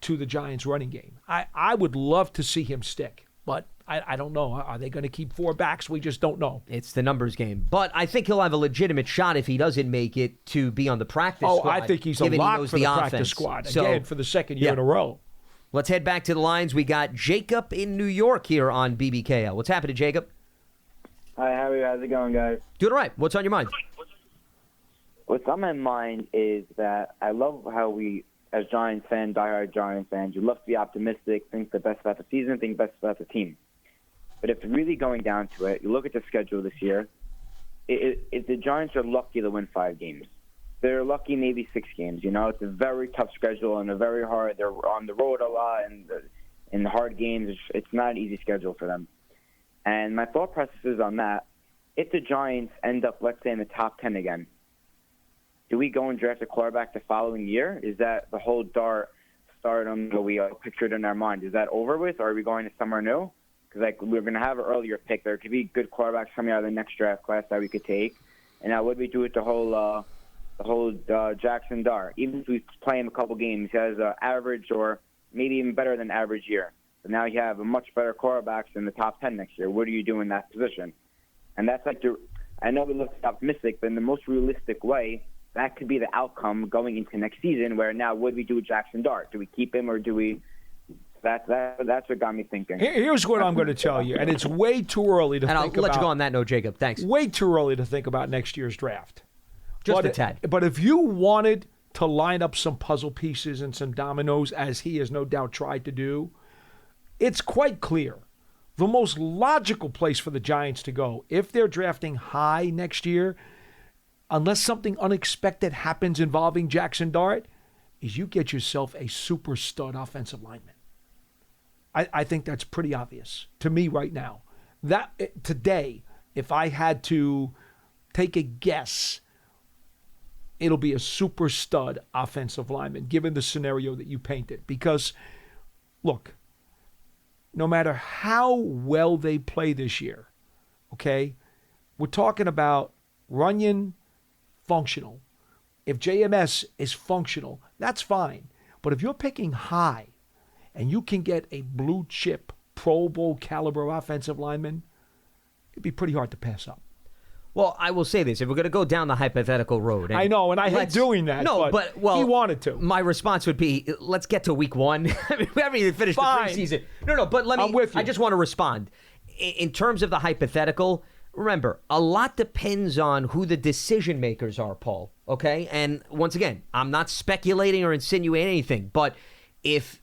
to the Giants' running game. I would love to see him stick, but I don't know. Are they going to keep 4 backs? We just don't know. It's the numbers game. But I think he'll have a legitimate shot if he doesn't make it to be on the practice squad. Oh, I think he's a lock for the practice squad, again, for the second year in a row. Let's head back to the lines. We got Jacob in New York here on BBKL. What's happening, Jacob? Hi, how are you? How's it going, guys? Doing all right. What's on your mind? What's on my mind is that I love how we, as Giants fans, diehard Giants fans, you love to be optimistic, think the best about the season, think best about the team. But if really going down to it, you look at the schedule this year, the Giants are lucky to win 5 games. They're lucky maybe 6 games. You know, it's a very tough schedule and a very hard. They're on the road a lot and in the hard games. It's not an easy schedule for them. And my thought process is on that. If the Giants end up, let's say, in the top 10 again, do we go and draft a quarterback the following year? Is that the whole stardom that we pictured in our mind? Is that over with, or are we going to somewhere new? Because we're going to have an earlier pick. There could be good quarterbacks coming out of the next draft class that we could take. And now what do we do with the whole Jackson Dart? Even if we play him a couple games, he has an average or maybe even better than average year. But now you have a much better quarterbacks in the top 10 next year. What do you do in that position? And that's like I know it looks optimistic, but in the most realistic way, that could be the outcome going into next season. Where now, what do we do with Jackson Dart? Do we keep him or do we? That's what got me thinking. Here's what I'm going to tell you, and it's way too early to think about. And I'll let you go on that note, Jacob. Thanks. Way too early to think about next year's draft. Just a tad. But if you wanted to line up some puzzle pieces and some dominoes, as he has no doubt tried to do, it's quite clear. The most logical place for the Giants to go, if they're drafting high next year, unless something unexpected happens involving Jackson Dart, is you get yourself a super stud offensive lineman. I think that's pretty obvious to me right now. Today, if I had to take a guess, it'll be a super stud offensive lineman, given the scenario that you painted. Because, look, no matter how well they play this year, okay, we're talking about Runyon functional. If JMS is functional, that's fine. But if you're picking high and you can get a blue chip, Pro Bowl caliber offensive lineman, it'd be pretty hard to pass up. Well, I will say this. If we're going to go down the hypothetical road. I know, and I hate doing that. No, but he wanted to. My response would be, let's get to week one. I mean, we haven't even finished the preseason. No, but let me. I'm with you. I just want to respond. In terms of the hypothetical, remember, a lot depends on who the decision makers are, Paul. Okay? And once again, I'm not speculating or insinuating anything, but if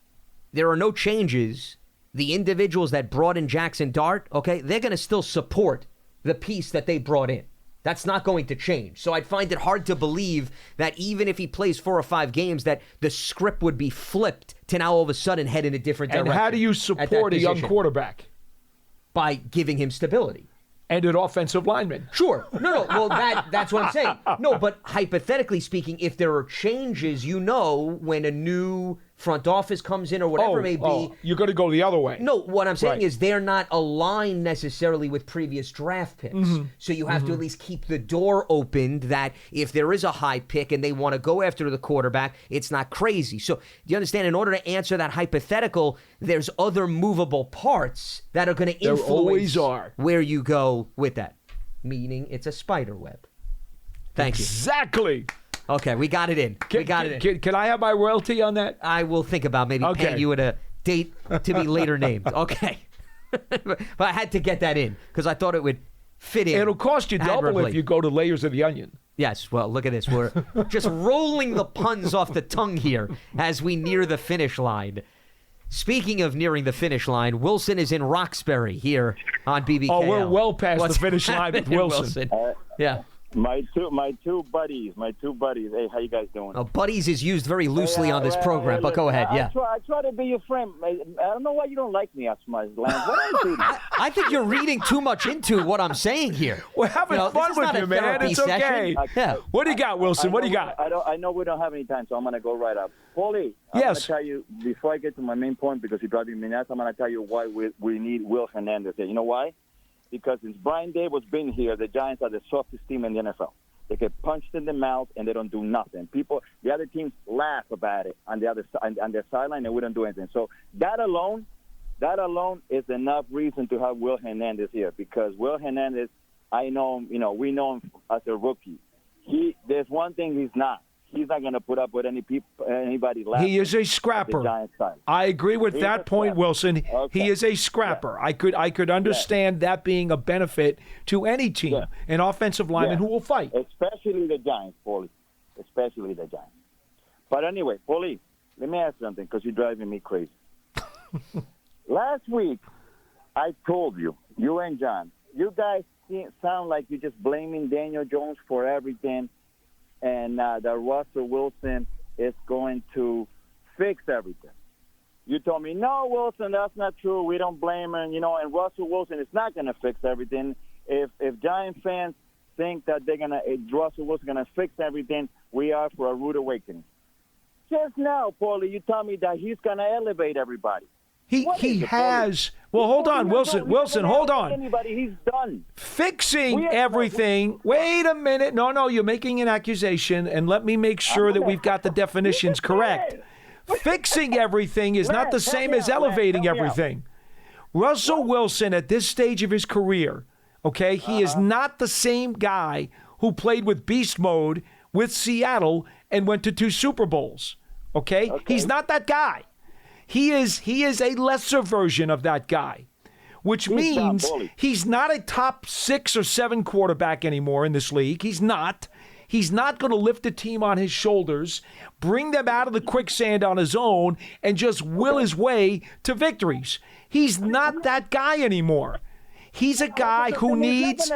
there are no changes, the individuals that brought in Jackson Dart, okay, they're going to still support the piece that they brought in. That's not going to change. So I'd find it hard to believe that even if he plays 4 or 5 games, that the script would be flipped to now all of a sudden head in a different direction. And how do you support a young quarterback? By giving him stability. And an offensive lineman. Sure. No. Well, that's what I'm saying. No, but hypothetically speaking, if there are changes, when a new front office comes in or whatever it may be. You're going to go the other way. No, what I'm saying is they're not aligned necessarily with previous draft picks. Mm-hmm. So you have to at least keep the door opened that if there is a high pick and they want to go after the quarterback, it's not crazy. So do you understand? In order to answer that hypothetical, there's other movable parts that are going to influence there always are. Where you go with that. Meaning it's a spider web. Thank you. Exactly. Okay, we got it in. Can I have my royalty on that? I will think about maybe paying you at a date to be later named. Okay. But I had to get that in because I thought it would fit in. It'll cost you double if you go to Layers of the Onion. Yes, well, look at this. We're just rolling the puns off the tongue here as we near the finish line. Speaking of nearing the finish line, Wilson is in Roxbury here on BBKL. Oh, we're well past the finish line with Wilson. Yeah. My two buddies. Hey, how you guys doing? Well, buddies is used very loosely on this program, but go ahead. I try to be your friend. I don't know why you don't like me as much, Lance. I think you're reading too much into what I'm saying here. We're having fun with you, man. It's okay. Yeah. What do you got, Wilson? What do you got? I know we don't have any time, so I'm going to go right up. Paulie, I'm going to tell you, before I get to my main point, because you're driving me nuts, I'm going to tell you why we need Will Hernandez here. You know why? Because since Brian Daboll's been here, the Giants are the softest team in the NFL. They get punched in the mouth and they don't do nothing. The other teams laugh about it on their sideline, and we don't do anything. So that alone is enough reason to have Will Hernandez here. Because Will Hernandez, I know him. We know him as a rookie. There's one thing he's not. He's not going to put up with anybody laughing. He is a scrapper. I agree with that point, Wilson. Okay. He is a scrapper. Yeah. I could understand that being a benefit to any team, an offensive lineman who will fight. Especially the Giants, Paulie. Especially the Giants. But anyway, Paulie, let me ask something because you're driving me crazy. Last week, I told you and John, you guys sound like you're just blaming Daniel Jones for everything. And that Russell Wilson is going to fix everything. You told me, no, Wilson, that's not true. We don't blame him, and Russell Wilson is not going to fix everything. If Giant fans think that Russell Wilson is going to fix everything, we are for a rude awakening. Just now, Paulie, you told me that he's going to elevate everybody. He has. Well, hold on, Wilson. Wilson, hold on. Anybody, he's done. Fixing everything. Wait a minute. No, you're making an accusation, and let me make sure that we've got the definitions correct. Fixing everything is not the same as elevating everything. Russell Wilson, at this stage of his career, Okay? He is not the same guy who played with beast mode with Seattle and went to 2 Super Bowls. Okay? He's not that guy. He is a lesser version of that guy, which means he's not a top 6 or 7 quarterback anymore in this league. He's not. He's not going to lift the team on his shoulders, bring them out of the quicksand on his own, and just will his way to victories. He's not that guy anymore. He's a guy who needs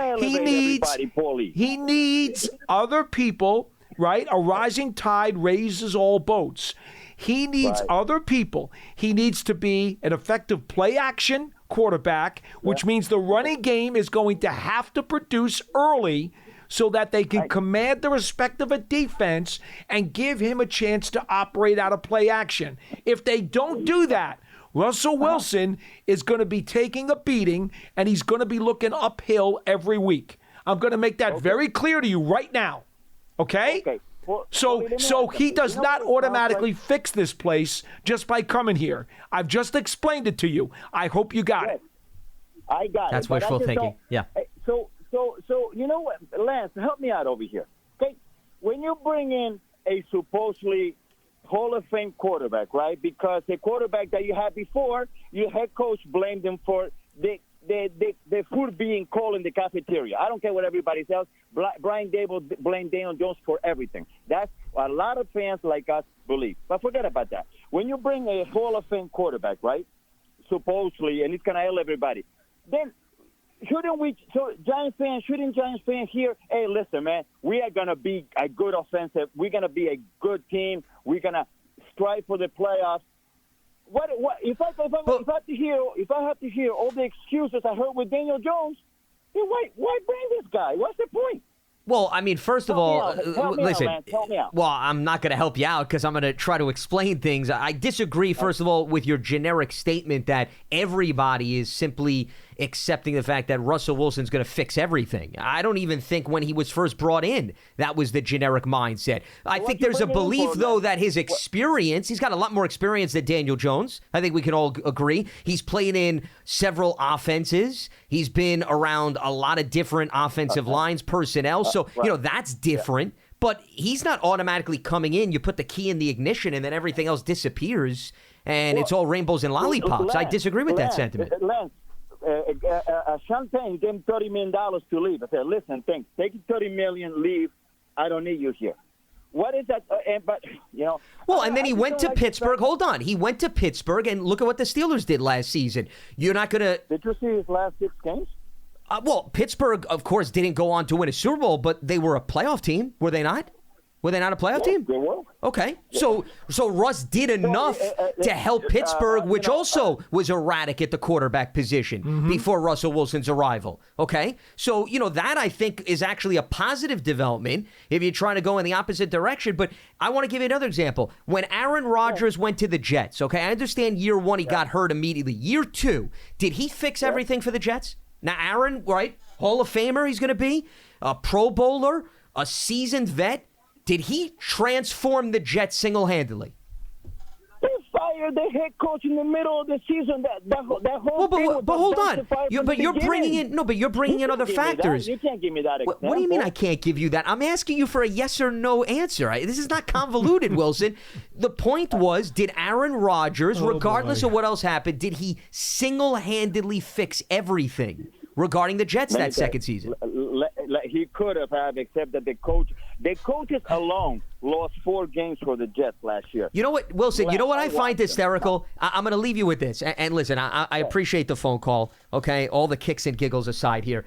other people, right? A rising tide raises all boats. He needs other people. He needs to be an effective play action quarterback, which means the running game is going to have to produce early so that they can command the respect of a defense and give him a chance to operate out of play action. If they don't do that, Russell Wilson is going to be taking a beating, and he's going to be looking uphill every week. I'm going to make that very clear to you right now. Okay? Well, so he does not automatically fix this place just by coming here. I've just explained it to you. I hope you got it. I got it. That's wishful thinking. Yeah. So you know what, Lance, help me out over here. Okay, when you bring in a supposedly Hall of Fame quarterback, right? Because the quarterback that you had before, your head coach blamed him for the food being cold in the cafeteria. I don't care what everybody says. Brian Dable blamed Daniel Jones for everything. That's what a lot of fans like us believe. But forget about that. When you bring a Hall of Fame quarterback, right, supposedly, and it's going to help everybody, then shouldn't Giants fans hear, hey, listen, man, we are going to be a good offensive. We're going to be a good team. We're going to strive for the playoffs. What if I have to hear all the excuses I heard with Daniel Jones, then why bring this guy? What's the point? Well, I mean, first of all, listen, help me out. well, I'm not going to help you out because I'm going to try to explain things. I disagree, first of all, with your generic statement that everybody is simply accepting the fact that Russell Wilson's going to fix everything. I don't even think when he was first brought in, that was the generic mindset. I think there's a belief, though, that his experience, he's got a lot more experience than Daniel Jones. I think we can all agree. He's played in several offenses. He's been around a lot of different offensive lines, personnel. So, that's different. But he's not automatically coming in. You put the key in the ignition and then everything else disappears and it's all rainbows and lollipops. I disagree with that sentiment. Champagne gave him $30 million to leave. I said, listen, thanks. Take $30 million, leave. I don't need you here. What is that? Well, and then he went to Pittsburgh. Hold on. He went to Pittsburgh, and look at what the Steelers did last season. You're not going to... Did you see his last 6 games? Well, Pittsburgh, of course, didn't go on to win a Super Bowl, but they were a playoff team, were they not? Were they not a playoff team? They were. Okay. So Russ did enough to help Pittsburgh, which also was erratic at the quarterback position before Russell Wilson's arrival. Okay. So, that I think is actually a positive development if you're trying to go in the opposite direction. But I want to give you another example. When Aaron Rodgers went to the Jets, okay, I understand year 1 he got hurt immediately. Year 2, did he fix everything for the Jets? Now, Aaron, right, Hall of Famer he's going to be, a Pro Bowler, a seasoned vet. Did he transform the Jets single-handedly? They fired the head coach in the middle of the season. That whole thing. But hold on. You're bringing in other factors. You can't give me that example. What do you mean I can't give you that? I'm asking you for a yes or no answer. This is not convoluted, Wilson. The point was, did Aaron Rodgers, regardless of what else happened, did he single-handedly fix everything regarding the Jets that second season? He could have, except that the coaches alone lost 4 games for the Jets last year. You know what, Wilson? You know what I find hysterical? I'm going to leave you with this. And listen, I appreciate the phone call, okay? All the kicks and giggles aside here.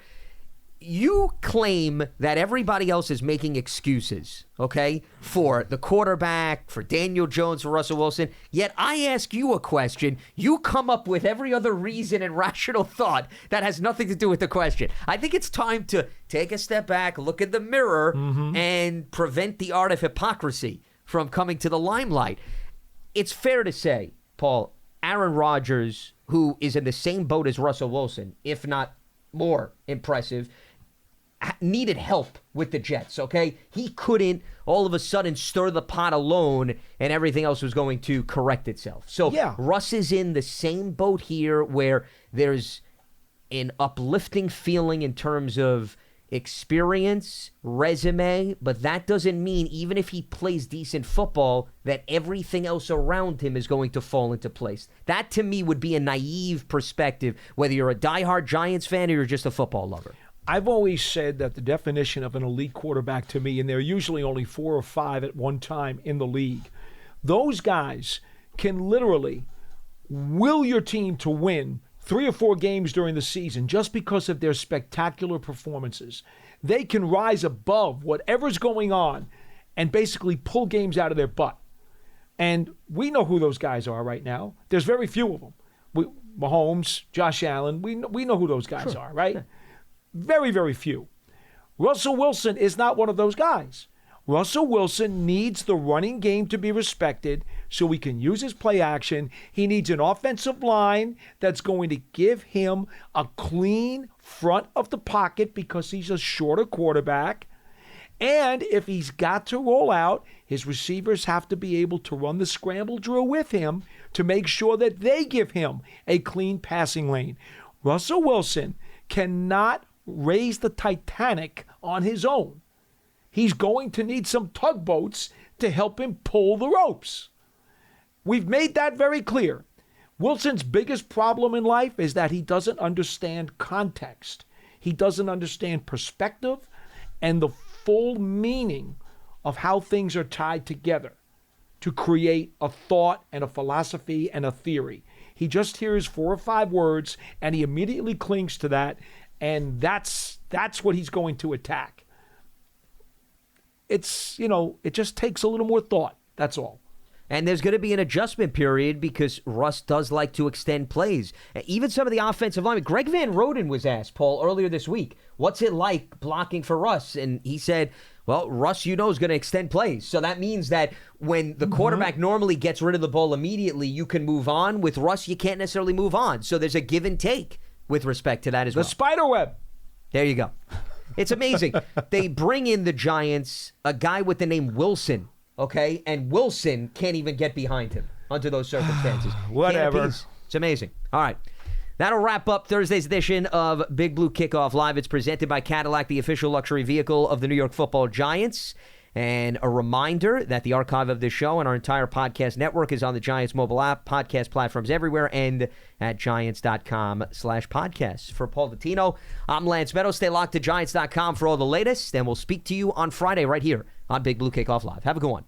You claim that everybody else is making excuses, okay, for the quarterback, for Daniel Jones, for Russell Wilson. Yet I ask you a question. You come up with every other reason and rational thought that has nothing to do with the question. I think it's time to take a step back, look in the mirror, and prevent the art of hypocrisy from coming to the limelight. It's fair to say, Paul, Aaron Rodgers, who is in the same boat as Russell Wilson, if not more impressive, needed help with the Jets, okay? He couldn't all of a sudden stir the pot alone and everything else was going to correct itself. So Russ is in the same boat here where there's an uplifting feeling in terms of experience, resume, but that doesn't mean even if he plays decent football that everything else around him is going to fall into place. That to me would be a naive perspective, whether you're a diehard Giants fan or you're just a football lover. I've always said that the definition of an elite quarterback to me, and there are usually only 4 or 5 at one time in the league, those guys can literally will your team to win 3 or 4 games during the season just because of their spectacular performances. They can rise above whatever's going on and basically pull games out of their butt. And we know who those guys are right now. There's very few of them. Mahomes, Josh Allen, we know who those guys are, right? Yeah. Very, very few. Russell Wilson is not one of those guys. Russell Wilson needs the running game to be respected so he can use his play action. He needs an offensive line that's going to give him a clean front of the pocket because he's a shorter quarterback. And if he's got to roll out, his receivers have to be able to run the scramble drill with him to make sure that they give him a clean passing lane. Russell Wilson cannot raise the Titanic on his own. He's going to need some tugboats to help him pull the ropes. We've made that very clear. Wilson's biggest problem in life is that he doesn't understand context. He doesn't understand perspective and the full meaning of how things are tied together to create a thought and a philosophy and a theory. He just hears 4 or 5 words and he immediately clings to that, and that's what he's going to attack. It's, it just takes a little more thought. That's all. And there's going to be an adjustment period because Russ does like to extend plays. Even some of the offensive linemen. Greg Van Roden was asked, Paul, earlier this week, what's it like blocking for Russ? And he said, well, Russ, is going to extend plays. So that means that when the quarterback normally gets rid of the ball immediately, you can move on. With Russ, you can't necessarily move on. So there's a give and take with respect to that as well. The spider web. There you go. It's amazing. They bring in the Giants a guy with the name Wilson, okay? And Wilson can't even get behind him under those circumstances. Whatever. It's amazing. All right. That'll wrap up Thursday's edition of Big Blue Kickoff Live. It's presented by Cadillac, the official luxury vehicle of the New York Football Giants. And a reminder that the archive of this show and our entire podcast network is on the Giants mobile app, podcast platforms everywhere, and at Giants.com/podcasts. For Paul Dottino, I'm Lance Medow. Stay locked to Giants.com for all the latest, and we'll speak to you on Friday right here on Big Blue Kickoff Live. Have a good one.